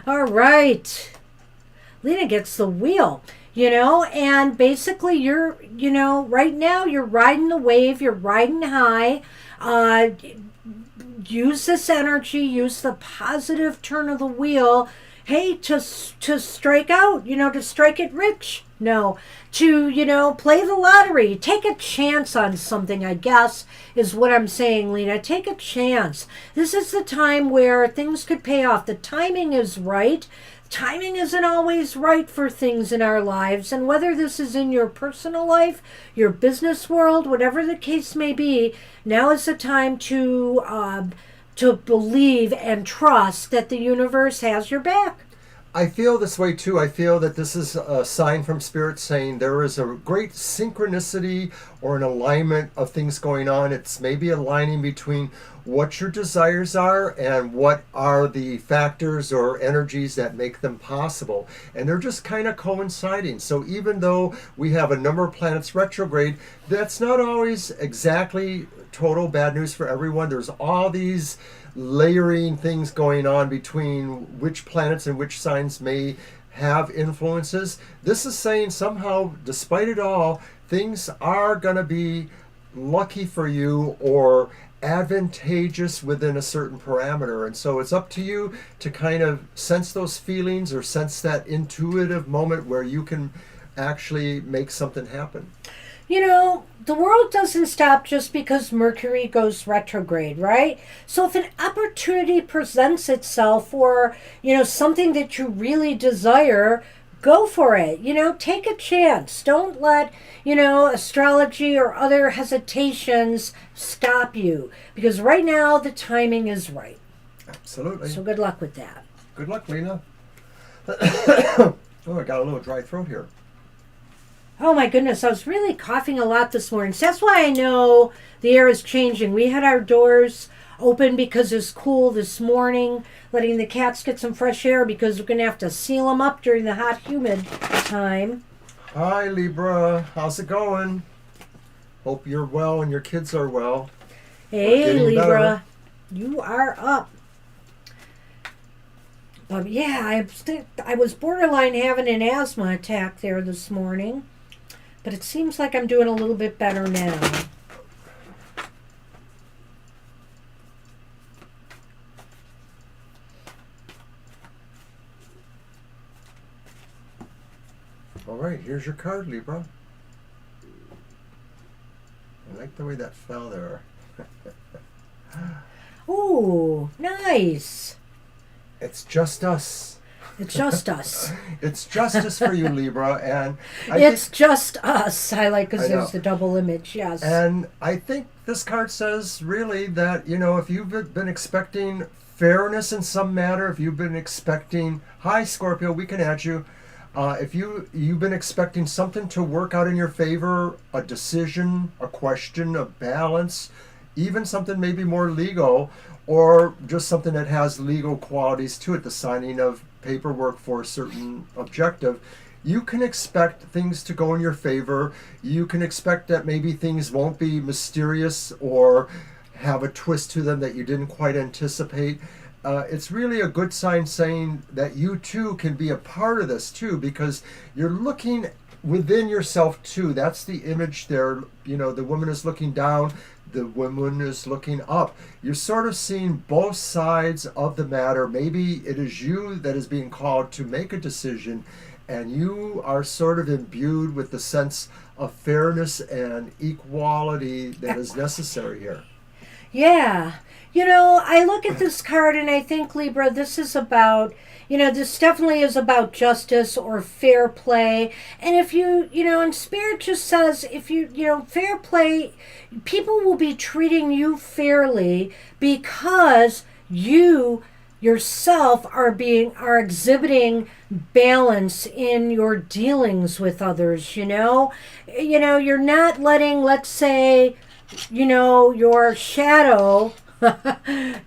[SPEAKER 2] All right. Lena gets the wheel. And basically you're, right now you're riding the wave, you're riding high. Use this energy, use the positive turn of the wheel. Hey, to strike out, to strike it rich. No, to, play the lottery. Take a chance on something, I guess, is what I'm saying, Lena. Take a chance. This is the time where things could pay off. The timing is right. Timing isn't always right for things in our lives, and whether this is in your personal life, your business world, whatever the case may be, now is the time to believe and trust that the universe has your back.
[SPEAKER 1] I feel this way too. I feel that this is a sign from Spirit saying there is a great synchronicity or an alignment of things going on. It's maybe aligning between what your desires are and what are the factors or energies that make them possible. And they're just kind of coinciding. So even though we have a number of planets retrograde, that's not always exactly total bad news for everyone. There's all these layering things going on between which planets and which signs may have influences. This is saying somehow, despite it all, things are going to be lucky for you or advantageous within a certain parameter. And so it's up to you to kind of sense those feelings or sense that intuitive moment where you can actually make something happen.
[SPEAKER 2] The world doesn't stop just because Mercury goes retrograde, right? So if an opportunity presents itself or, something that you really desire, go for it. Take a chance. Don't let, astrology or other hesitations stop you. Because right now the timing is right.
[SPEAKER 1] Absolutely.
[SPEAKER 2] So good luck with that.
[SPEAKER 1] Good luck, Lena. Oh, I got a little dry throat here.
[SPEAKER 2] Oh my goodness, I was really coughing a lot this morning. So that's why I know the air is changing. We had our doors open because it's cool this morning, letting the cats get some fresh air because we're going to have to seal them up during the hot, humid time.
[SPEAKER 1] Hi, Libra. How's it going? Hope you're well and your kids are well.
[SPEAKER 2] Hey,
[SPEAKER 1] Getting
[SPEAKER 2] Libra,
[SPEAKER 1] better.
[SPEAKER 2] You are up. Yeah, I was borderline having an asthma attack there this morning. But it seems like I'm doing a little bit better now.
[SPEAKER 1] All right, here's your card, Libra. I like the way that fell there.
[SPEAKER 2] Ooh, nice.
[SPEAKER 1] It's just us.
[SPEAKER 2] It's just us.
[SPEAKER 1] It's justice for you, Libra, and
[SPEAKER 2] It's just us. I like because
[SPEAKER 1] I know.
[SPEAKER 2] there's the double image, yes.
[SPEAKER 1] And I think this card says really that, if you've been expecting fairness in some matter, if you've been expecting, hi Scorpio, we can add you. If you've been expecting something to work out in your favor, a decision, a question, a balance, even something maybe more legal, or just something that has legal qualities to it, the signing of paperwork for a certain objective, you can expect things to go in your favor. You can expect that maybe things won't be mysterious or have a twist to them that you didn't quite anticipate. It's really a good sign saying that you too can be a part of this too, because you're looking within yourself too. That's the image there. You know, the woman is looking down, the woman is looking up. You're sort of seeing both sides of the matter. Maybe it is you that is being called to make a decision, and you are sort of imbued with the sense of fairness and equality that is necessary here.
[SPEAKER 2] Yeah. You know, I look at this card and I think, Libra, this is about, this definitely is about justice or fair play. And if and Spirit just says, if fair play, people will be treating you fairly because you yourself are exhibiting balance in your dealings with others. You're not letting, let's say, your shadow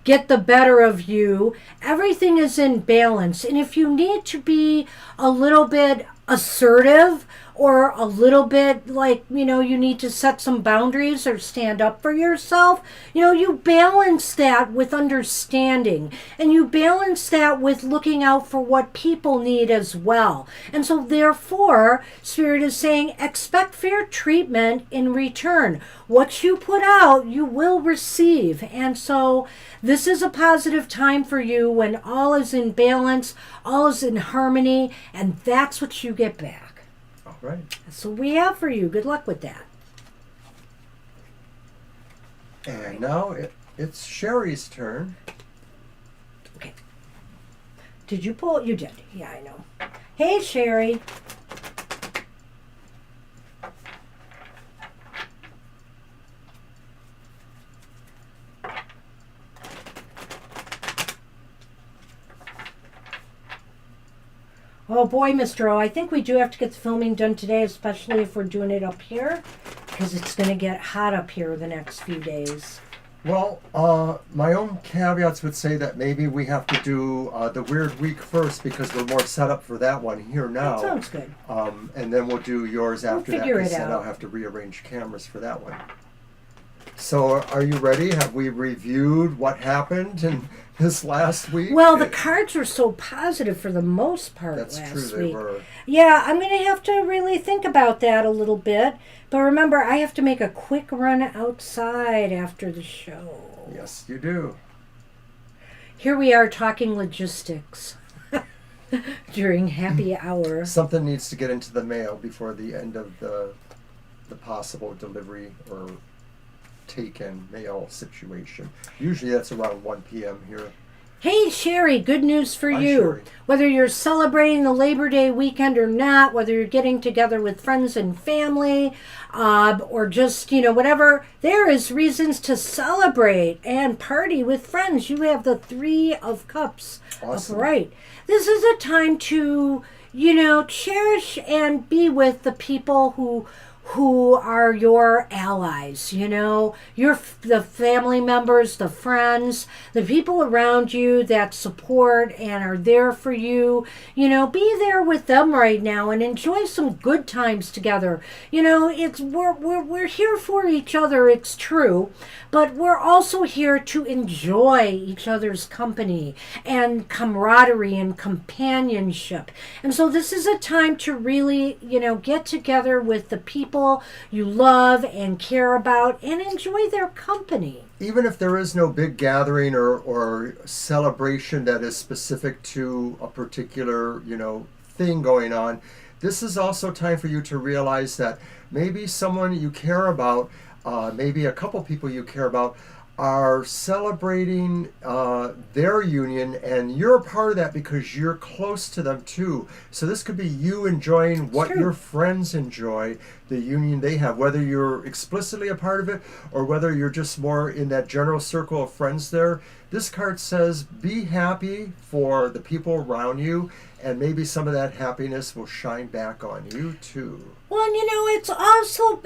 [SPEAKER 2] get the better of you. Everything is in balance. And if you need to be a little bit assertive or a little bit like, you need to set some boundaries or stand up for yourself, you balance that with understanding, and you balance that with looking out for what people need as well. And so therefore, Spirit is saying, expect fair treatment in return. What you put out, you will receive. And so this is a positive time for you when all is in balance, all is in harmony, and that's what you get back.
[SPEAKER 1] Right.
[SPEAKER 2] That's what we have for you. Good luck with that.
[SPEAKER 1] And now it's Sherry's turn.
[SPEAKER 2] Okay. Did you pull? You did. Yeah, I know. Hey, Sherry. Oh boy, Mr. O, I think we do have to get the filming done today, especially if we're doing it up here, because it's going to get hot up here the next few days.
[SPEAKER 1] Well, my own caveats would say that maybe we have to do the Weird Week first, because we're more set up for that one here now.
[SPEAKER 2] That sounds good.
[SPEAKER 1] And then we'll do yours after that,
[SPEAKER 2] figure it
[SPEAKER 1] because then
[SPEAKER 2] out.
[SPEAKER 1] I'll have to rearrange cameras for that one. So are you ready? Have we reviewed what happened in this last week?
[SPEAKER 2] Well, the cards were so positive for the most part
[SPEAKER 1] That's
[SPEAKER 2] last
[SPEAKER 1] true, they
[SPEAKER 2] week.
[SPEAKER 1] were.
[SPEAKER 2] Yeah, I'm going to have to really think about that a little bit. But remember, I have to make a quick run outside after the show.
[SPEAKER 1] Yes, you do.
[SPEAKER 2] Here we are talking logistics during happy hour.
[SPEAKER 1] Something needs to get into the mail before the end of the possible delivery or take-in mail situation. Usually that's around 1 p.m. here.
[SPEAKER 2] Hey, Sherry, good news for
[SPEAKER 1] Hi,
[SPEAKER 2] you.
[SPEAKER 1] Sherry.
[SPEAKER 2] Whether you're celebrating the Labor Day weekend or not, whether you're getting together with friends and family, or just, whatever, there is reasons to celebrate and party with friends. You have the 3 of Cups
[SPEAKER 1] Awesome.
[SPEAKER 2] upright. This is a time to, cherish and be with the people who are your allies, the family members, the friends, the people around you that support and are there for you. Be there with them right now and enjoy some good times together. We're here for each other, it's true, but we're also here to enjoy each other's company and camaraderie and companionship. And so this is a time to really, get together with the people you love and care about and enjoy their company.
[SPEAKER 1] Even if there is no big gathering or celebration that is specific to a particular, thing going on, this is also time for you to realize that maybe someone you care about, maybe a couple people you care about, are celebrating their union, and you're a part of that because you're close to them too. So this could be you enjoying what your friends enjoy, the union they have, whether you're explicitly a part of it or whether you're just more in that general circle of friends there. This card says, be happy for the people around you, and maybe some of that happiness will shine back on you too.
[SPEAKER 2] Well, and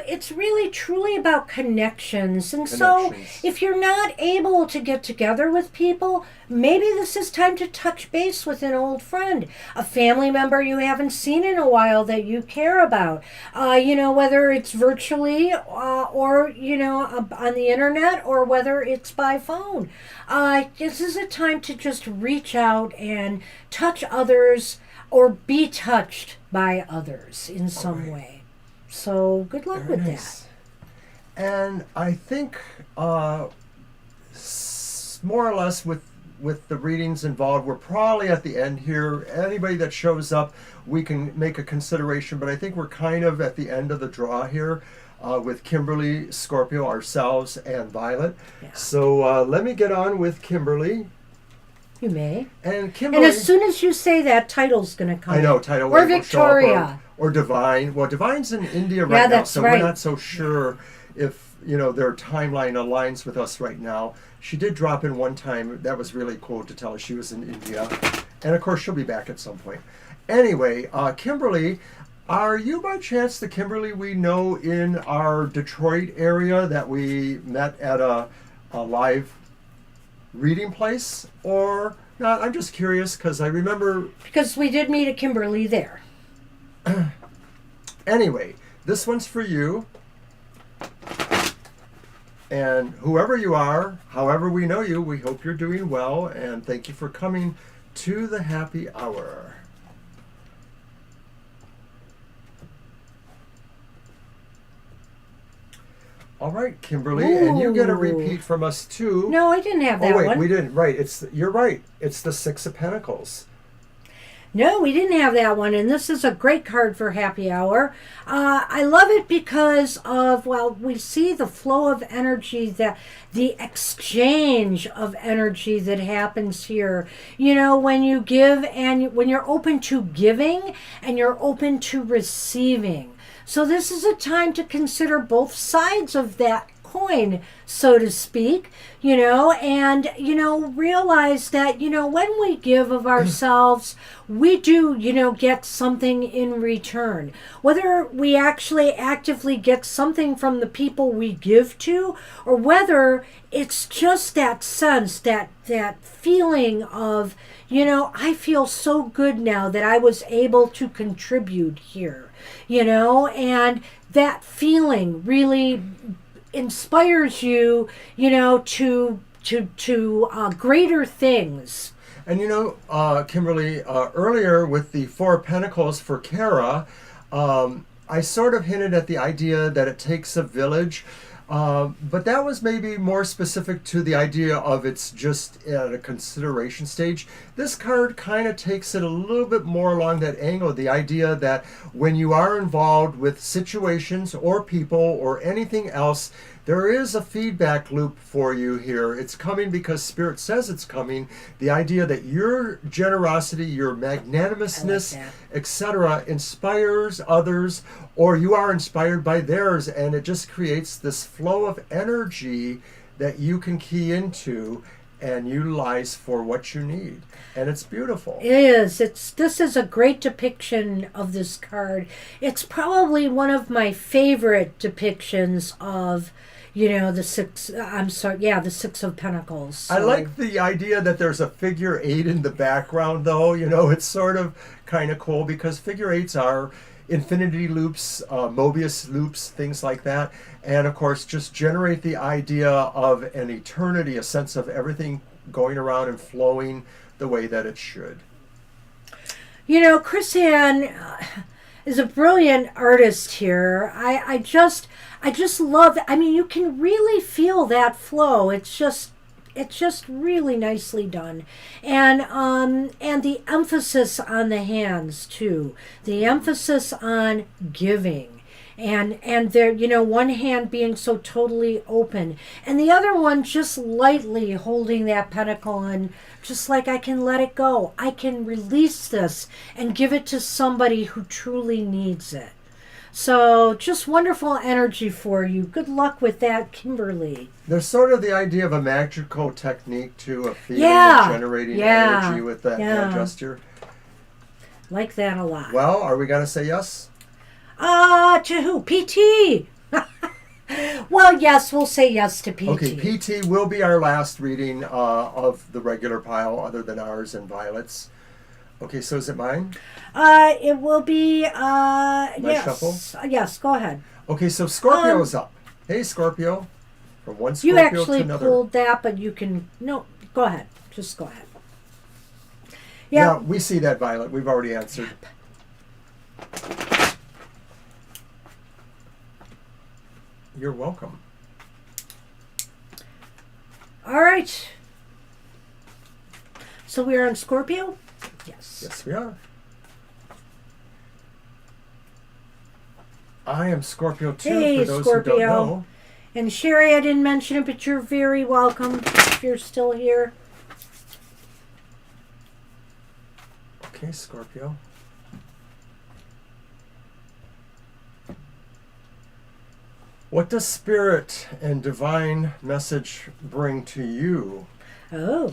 [SPEAKER 2] it's really truly about connections. And so
[SPEAKER 1] Connections.
[SPEAKER 2] if you're not able to get together with people, maybe this is time to touch base with an old friend, a family member you haven't seen in a while that you care about. Whether it's virtually or, on the internet, or whether it's by phone. This is a time to just reach out and touch others or be touched by others in some way. So good luck
[SPEAKER 1] Very
[SPEAKER 2] with
[SPEAKER 1] nice.
[SPEAKER 2] that.
[SPEAKER 1] And I think more or less with the readings involved, we're probably at the end here. Anybody that shows up, we can make a consideration, but I think we're kind of at the end of the draw here with Kimberly, Scorpio, ourselves, and Violet.
[SPEAKER 2] Yeah.
[SPEAKER 1] So let me get on with Kimberly.
[SPEAKER 2] You may.
[SPEAKER 1] And Kimberly,
[SPEAKER 2] And as soon as you say that, title's going to come
[SPEAKER 1] I know,
[SPEAKER 2] in.
[SPEAKER 1] Title
[SPEAKER 2] Or
[SPEAKER 1] Wave will show up,
[SPEAKER 2] Victoria.
[SPEAKER 1] or Divine. Well, Divine's in India right
[SPEAKER 2] Yeah,
[SPEAKER 1] now,
[SPEAKER 2] that's
[SPEAKER 1] so
[SPEAKER 2] right.
[SPEAKER 1] we're not so sure if their timeline aligns with us right now. She did drop in one time. That was really cool to tell us she was in India, and of course she'll be back at some point. Anyway, Kimberly, are you by chance the Kimberly we know in our Detroit area that we met at a live reading place, or not? I'm just curious because I remember.
[SPEAKER 2] Because we did meet a Kimberly there.
[SPEAKER 1] Anyway, this one's for you. And whoever you are, however we know you, we hope you're doing well, and thank you for coming to the happy hour. All right, Kimberly, and you get a repeat from us too.
[SPEAKER 2] No, I didn't have that
[SPEAKER 1] Oh wait,
[SPEAKER 2] one.
[SPEAKER 1] we didn't. Right, you're right. It's the Six of Pentacles.
[SPEAKER 2] No, we didn't have that one, and this is a great card for happy hour. I love it because we see the flow of energy, the exchange of energy that happens here. When you give and when you're open to giving and you're open to receiving. So this is a time to consider both sides of that coin, so to speak, and, realize that, when we give of ourselves, we do, get something in return. Whether we actually actively get something from the people we give to, or whether it's just that sense, that feeling of, I feel so good now that I was able to contribute here, and that feeling really inspires you, to greater things.
[SPEAKER 1] And Kimberly, earlier with the Four of Pentacles for Kara, I sort of hinted at the idea that it takes a village, but that was maybe more specific to the idea of it's just at a consideration stage. This card kind of takes it a little bit more along that angle, the idea that when you are involved with situations or people or anything else, there is a feedback loop for you here. It's coming because Spirit says it's coming. The idea that your generosity, your magnanimousness, etc., inspires others, or you are inspired by theirs, and it just creates this flow of energy that you can key into and utilize for what you need. And it's beautiful.
[SPEAKER 2] It is. This is a great depiction of this card. It's probably one of my favorite depictions of the Six of Pentacles. So.
[SPEAKER 1] I like the idea that there's a figure 8 in the background, though. It's sort of kind of cool because figure 8s are infinity loops, Mobius loops, things like that. And of course, just generate the idea of an eternity, a sense of everything going around and flowing the way that it should.
[SPEAKER 2] Chris-Anne is a brilliant artist here. I just love. You can really feel that flow. It's just really nicely done, and the emphasis on the hands too. The emphasis on giving, and there, one hand being so totally open, and the other one just lightly holding that pentacle and just like, I can let it go. I can release this and give it to somebody who truly needs it. So just wonderful energy for you. Good luck with that, Kimberly.
[SPEAKER 1] There's sort of the idea of a magical technique too, of feeling
[SPEAKER 2] Yeah.
[SPEAKER 1] and generating
[SPEAKER 2] Yeah.
[SPEAKER 1] energy with that
[SPEAKER 2] Yeah.
[SPEAKER 1] hand gesture.
[SPEAKER 2] Like that a lot.
[SPEAKER 1] Well, are we going to say yes?
[SPEAKER 2] To who? PT. Well, yes, we'll say yes to PT.
[SPEAKER 1] Okay, PT will be our last reading of the regular pile, other than ours and Violet's. Okay, so is it mine?
[SPEAKER 2] It will be,
[SPEAKER 1] My
[SPEAKER 2] yes.
[SPEAKER 1] shuffle?
[SPEAKER 2] Yes, go ahead.
[SPEAKER 1] Okay, so Scorpio is up. Hey, Scorpio. From one
[SPEAKER 2] You
[SPEAKER 1] Scorpio to
[SPEAKER 2] actually
[SPEAKER 1] another.
[SPEAKER 2] pulled that, but you can, no, go ahead. Just go ahead.
[SPEAKER 1] Yeah,
[SPEAKER 2] Yeah.
[SPEAKER 1] we see that, Violet. We've already answered. You're welcome.
[SPEAKER 2] All right. So we are on Scorpio? Yes.
[SPEAKER 1] Yes, we are. I am Scorpio too,
[SPEAKER 2] Hey,
[SPEAKER 1] for those
[SPEAKER 2] Scorpio.
[SPEAKER 1] who don't know.
[SPEAKER 2] And Sherry, I didn't mention it, but you're very welcome if you're still here.
[SPEAKER 1] Okay, Scorpio. What does spirit and divine message bring to you?
[SPEAKER 2] Oh,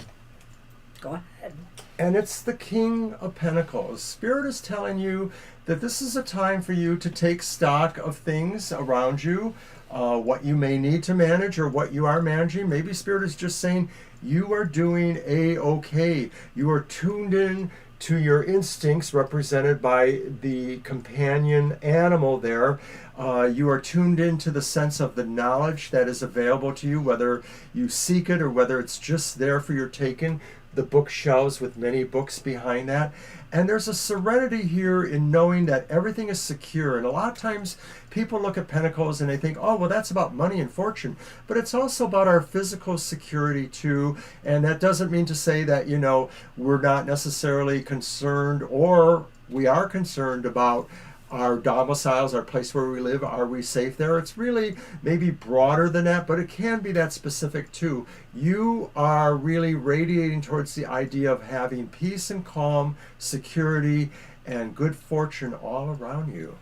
[SPEAKER 2] go ahead.
[SPEAKER 1] And it's the King of Pentacles. Spirit is telling you that this is a time for you to take stock of things around you, what you may need to manage or what you are managing. Maybe Spirit is just saying you are doing A-okay. You are tuned in to your instincts, represented by the companion animal there. You are tuned into the sense of the knowledge that is available to you, whether you seek it or whether it's just there for your taking. The bookshelves with many books behind that. And there's a serenity here in knowing that everything is secure. And a lot of times people look at Pentacles and they think, oh, well, that's about money and fortune. But it's also about our physical security too. And that doesn't mean to say that, you know, we're not necessarily concerned, or we are concerned about our domiciles, our place where we live. Are we safe there? It's really maybe broader than that, but it can be that specific too. You are really radiating towards the idea of having peace and calm, security, and good fortune all around you.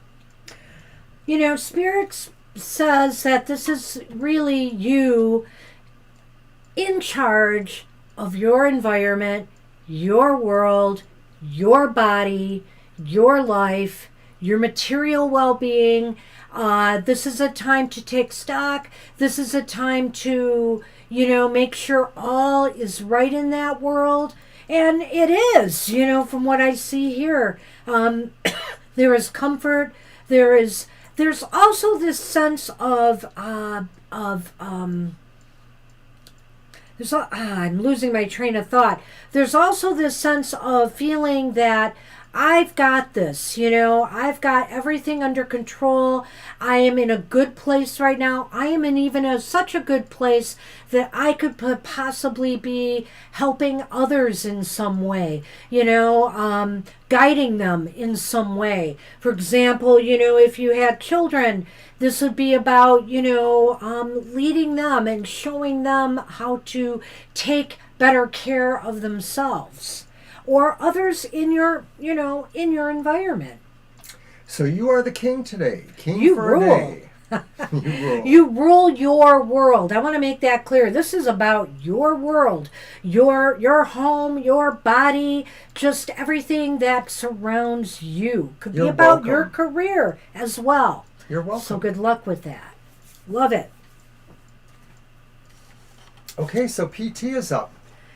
[SPEAKER 2] You know, Spirit says that this is really you in charge of your environment, your world, your body, your life, your material well-being. This is a time to take stock. This is a time to, you know, make sure all is right in that world. And it is, you know, from what I see here. There is comfort. There's also this sense of I'm losing my train of thought. There's also this sense of feeling that I've got this, you know, I've got everything under control. I am in a good place right now. I am in even such a good place that I could possibly be helping others in some way, you know, guiding them in some way. For example, you know, if you had children, this would be about, you know, leading them and showing them how to take better care of themselves or others in your, you know, in your environment.
[SPEAKER 1] So you are the king today. King
[SPEAKER 2] You
[SPEAKER 1] for
[SPEAKER 2] rule.
[SPEAKER 1] a day. You rule.
[SPEAKER 2] You rule your world. I want to make that clear. This is about your world, your home, your body, just everything that surrounds you. Could
[SPEAKER 1] You're
[SPEAKER 2] be about
[SPEAKER 1] welcome.
[SPEAKER 2] your career as well.
[SPEAKER 1] You're welcome.
[SPEAKER 2] So good luck with that. Love it.
[SPEAKER 1] Okay, so PT is up.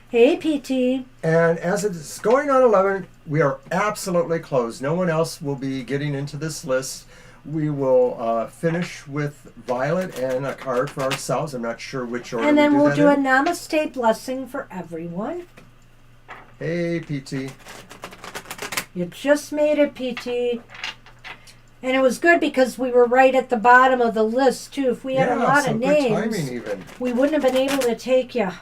[SPEAKER 2] Hey, PT.
[SPEAKER 1] And as it's going on 11, we are absolutely closed. No one else will be getting into this list. We will finish with Violet and a card for ourselves. I'm not sure which order
[SPEAKER 2] And then
[SPEAKER 1] we do
[SPEAKER 2] we'll
[SPEAKER 1] that
[SPEAKER 2] do a
[SPEAKER 1] in.
[SPEAKER 2] namaste blessing for everyone.
[SPEAKER 1] Hey, PT.
[SPEAKER 2] You just made it, PT. And it was good because we were right at the bottom of the list, too. If we had a lot
[SPEAKER 1] so
[SPEAKER 2] of
[SPEAKER 1] good
[SPEAKER 2] names,
[SPEAKER 1] timing even.
[SPEAKER 2] we wouldn't have been able to take you.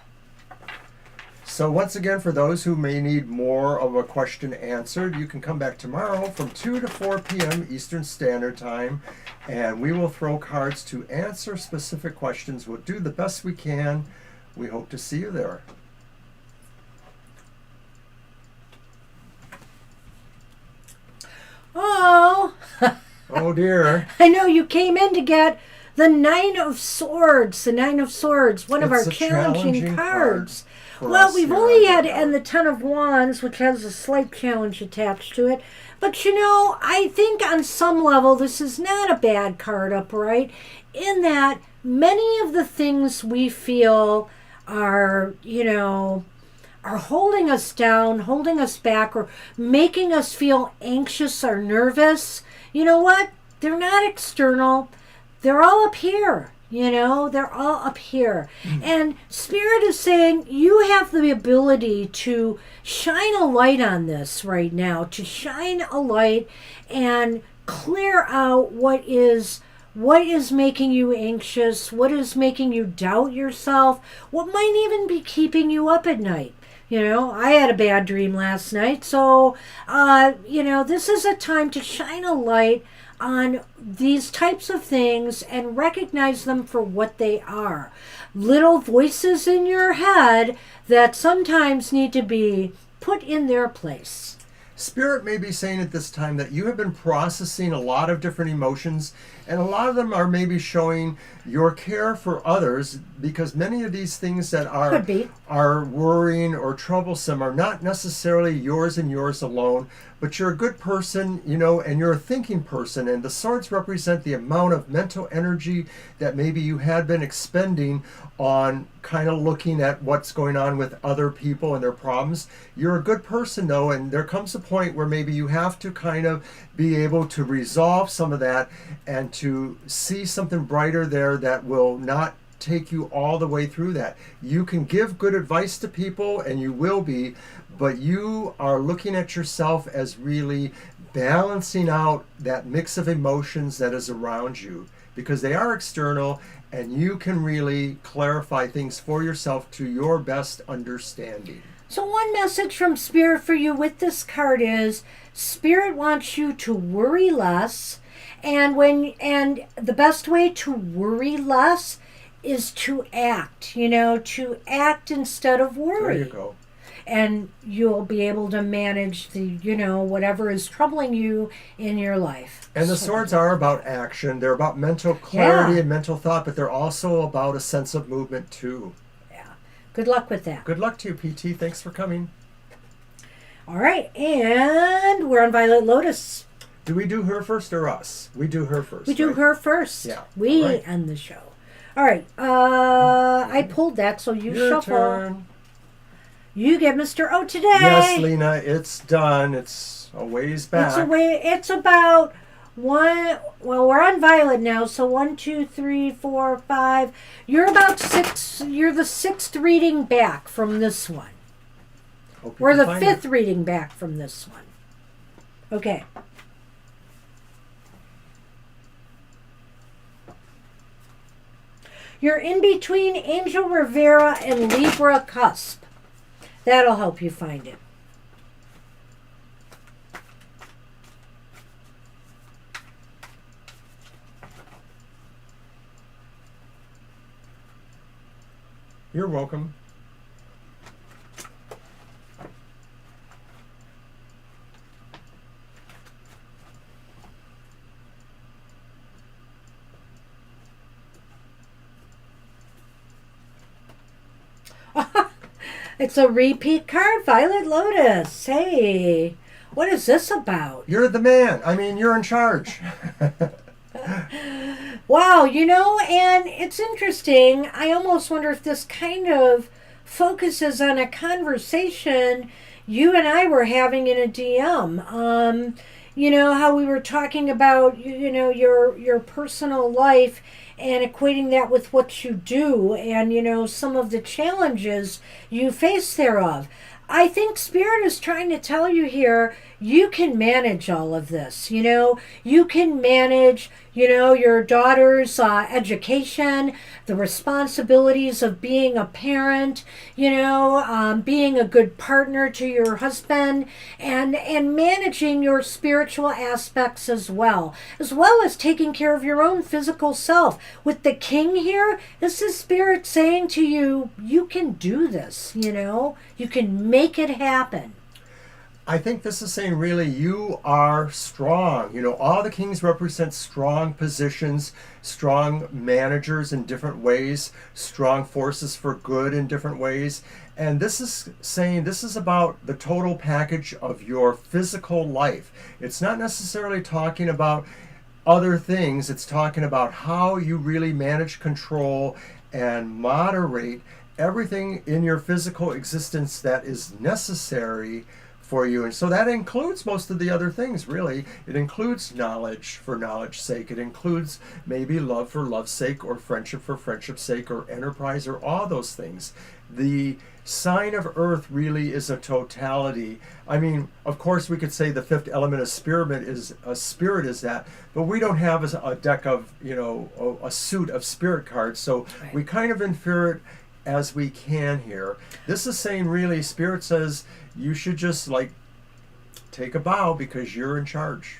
[SPEAKER 1] So once again, for those who may need more of a question answered, you can come back tomorrow from 2 to 4 p.m. Eastern Standard Time, and we will throw cards to answer specific questions. We'll do the best we can. We hope to see you there.
[SPEAKER 2] Oh,
[SPEAKER 1] Oh, Oh dear.
[SPEAKER 2] I know you came in to get the Nine of Swords. The Nine of Swords, one of our
[SPEAKER 1] It's a
[SPEAKER 2] challenging cards.
[SPEAKER 1] for
[SPEAKER 2] Well,
[SPEAKER 1] us
[SPEAKER 2] we've
[SPEAKER 1] here
[SPEAKER 2] only
[SPEAKER 1] on
[SPEAKER 2] had
[SPEAKER 1] the
[SPEAKER 2] and the Ten of Wands, which has a slight challenge attached to it. But you know, I think on some level this is not a bad card upright, in that many of the things we feel are, are holding us down, holding us back, or making us feel anxious or nervous. You know what? They're not external. They're all up here. They're all up here. And Spirit is saying you have the ability to shine a light on this right now, to shine a light and clear out what is making you anxious, what is making you doubt yourself, what might even be keeping you up at night. I had a bad dream last night, so, this is a time to shine a light on these types of things and recognize them for what they are. Little voices in your head that sometimes need to be put in their place.
[SPEAKER 1] Spirit may be saying at this time that you have been processing a lot of different emotions, and a lot of them are maybe showing your care for others, because many of these things that are worrying or troublesome are not necessarily yours and yours alone, but you're a good person, and you're a thinking person, and the swords represent the amount of mental energy that maybe you had been expending on kind of looking at what's going on with other people and their problems. You're a good person though, and there comes a point where maybe you have to kind of be able to resolve some of that and to see something brighter there that will not take you all the way through that. You can give good advice to people, and you will be, but you are looking at yourself as really balancing out that mix of emotions that is around you, because they are external, and you can really clarify things for yourself to your best understanding.
[SPEAKER 2] So one message from Spirit for you with this card is Spirit wants you to worry less, and the best way to worry less is to act, to act instead of worry.
[SPEAKER 1] There you go.
[SPEAKER 2] And you'll be able to manage the, whatever is troubling you in your life.
[SPEAKER 1] And the swords are about action. They're about mental clarity and mental thought, but they're also about a sense of movement too.
[SPEAKER 2] Yeah. Good luck with that.
[SPEAKER 1] Good luck to you, PT. Thanks for coming.
[SPEAKER 2] All right. And we're on Violet Lotus.
[SPEAKER 1] Do we do her first or us? We do her first.
[SPEAKER 2] We do her first.
[SPEAKER 1] Yeah.
[SPEAKER 2] We end the show. All right. I pulled that, so you
[SPEAKER 1] Your
[SPEAKER 2] shuffle.
[SPEAKER 1] Turn.
[SPEAKER 2] You get Mr. O today.
[SPEAKER 1] Yes, Lena, it's done. It's a ways back.
[SPEAKER 2] It's about one. Well, we're on Violet now, so 1, 2, 3, 4, 5. You're about 6. You're the 6th reading back from this one. We're the 5th reading back from this one. Okay. You're in between Angel Rivera and Libra Cusp. That'll help you find it.
[SPEAKER 1] You're welcome.
[SPEAKER 2] It's a repeat card, Violet Lotus. Hey, what is this about?
[SPEAKER 1] You're the man. I mean, you're in charge.
[SPEAKER 2] Wow, and it's interesting. I almost wonder if this kind of focuses on a conversation you and I were having in a DM. How we were talking about, your personal life and equating that with what you do and, some of the challenges you face thereof. I think Spirit is trying to tell you here, you can manage all of this. You can manage, your daughter's education, the responsibilities of being a parent, being a good partner to your husband, and managing your spiritual aspects as well as taking care of your own physical self. With the King here, this is Spirit saying to you, you can do this, you can make it happen.
[SPEAKER 1] I think this is saying really you are strong. You know, all the kings represent strong positions, strong managers in different ways, strong forces for good in different ways. And this is saying this is about the total package of your physical life. It's not necessarily talking about other things, it's talking about how you really manage, control, and moderate everything in your physical existence that is necessary for you. And so that includes most of the other things, really. It includes knowledge for knowledge's sake. It includes maybe love for love's sake, or friendship for friendship's sake, or enterprise, or all those things. The sign of earth really is a totality. I mean, of course, we could say the fifth element of spirit is that, but we don't have a deck of, you know, a suit of spirit cards. So
[SPEAKER 2] Right.
[SPEAKER 1] we kind of infer it as we can here. This is saying really, spirit says you should just like take a bow because you're in charge.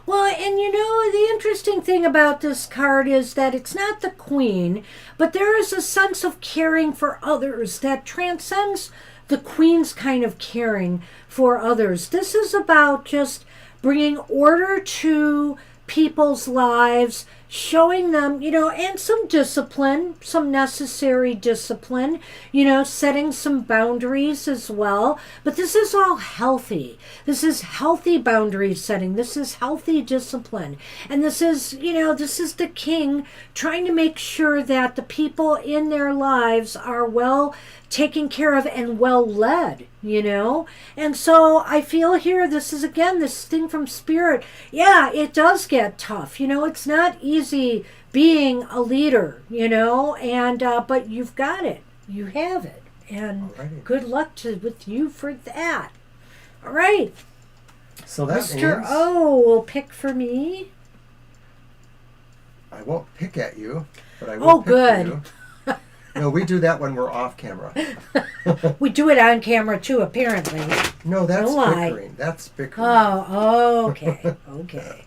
[SPEAKER 2] Well, and you know, the interesting thing about this card is that it's not the queen, but there is a sense of caring for others that transcends the queen's kind of caring for others. This is about just bringing order to people's lives, showing them, you know, and some discipline, some necessary discipline, you know, setting some boundaries as well. But this is all healthy. This is healthy boundary setting. This is healthy discipline. And this is, you know, this is the king trying to make sure that the people in their lives are well taken care of and well led, you know. And so I feel here, this is again this thing from spirit. Yeah, it does get tough, you know. It's not easy being a leader, you know, and but you've got it, you have it, and
[SPEAKER 1] Alrighty.
[SPEAKER 2] good luck with you for that. All right,
[SPEAKER 1] So that
[SPEAKER 2] Mr.
[SPEAKER 1] means
[SPEAKER 2] O will pick for me.
[SPEAKER 1] I won't pick at you, but I will pick
[SPEAKER 2] good.
[SPEAKER 1] for you. No, we do that when we're off camera.
[SPEAKER 2] We do it on camera too, apparently.
[SPEAKER 1] No, that's
[SPEAKER 2] Don't lie.
[SPEAKER 1] bickering. That's bickering.
[SPEAKER 2] Oh, okay, okay.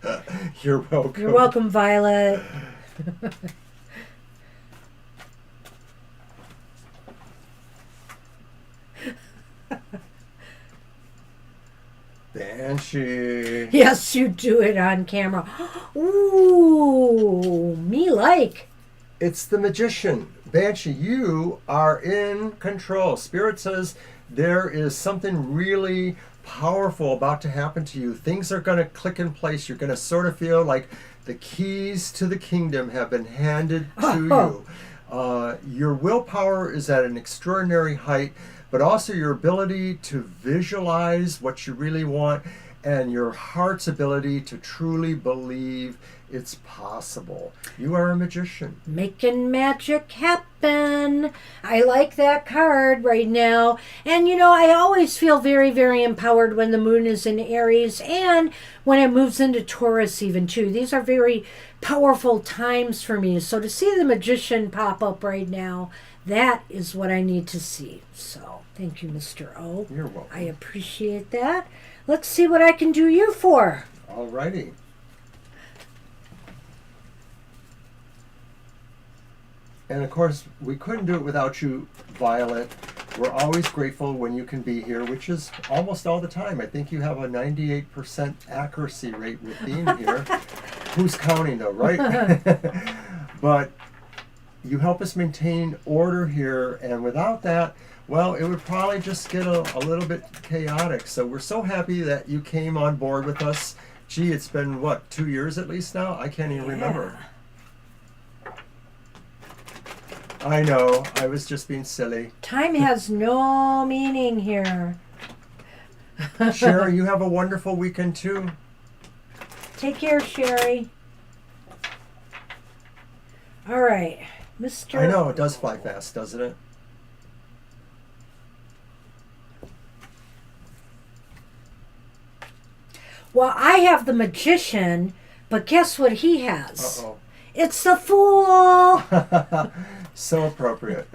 [SPEAKER 1] You're welcome.
[SPEAKER 2] You're welcome, Violet.
[SPEAKER 1] Banshee.
[SPEAKER 2] Yes, you do it on camera. Ooh, me like.
[SPEAKER 1] It's the magician. Banshee, you are in control. Spirit says there is something really powerful about to happen to you. Things are going to click in place. You're going to sort of feel like the keys to the kingdom have been handed to you. Your willpower is at an extraordinary height, but also your ability to visualize what you really want and your heart's ability to truly believe it's possible. You are a magician.
[SPEAKER 2] Making magic happen. I like that card right now. And you know, I always feel very, very empowered when the moon is in Aries and when it moves into Taurus even too. These are very powerful times for me. So to see the magician pop up right now, that is what I need to see. So thank you, Mr. O.
[SPEAKER 1] You're welcome.
[SPEAKER 2] I appreciate that. Let's see what I can do you for.
[SPEAKER 1] Alrighty. And of course, we couldn't do it without you, Violet. We're always grateful when you can be here, which is almost all the time. I think you have a 98% accuracy rate with being here. Who's counting though, right? But you help us maintain order here, and without that, well, it would probably just get a little bit chaotic. So we're so happy that you came on board with us. Gee, it's been, what, 2 years at least now? I can't even remember. I know, I was just being silly.
[SPEAKER 2] Time has no meaning here.
[SPEAKER 1] Sherry, you have a wonderful weekend too.
[SPEAKER 2] Take care, Sherry. All right, Mr.
[SPEAKER 1] I know, it does fly fast, doesn't it?
[SPEAKER 2] Well, I have the magician, but guess what he has?
[SPEAKER 1] Uh-oh.
[SPEAKER 2] It's the fool.
[SPEAKER 1] So appropriate.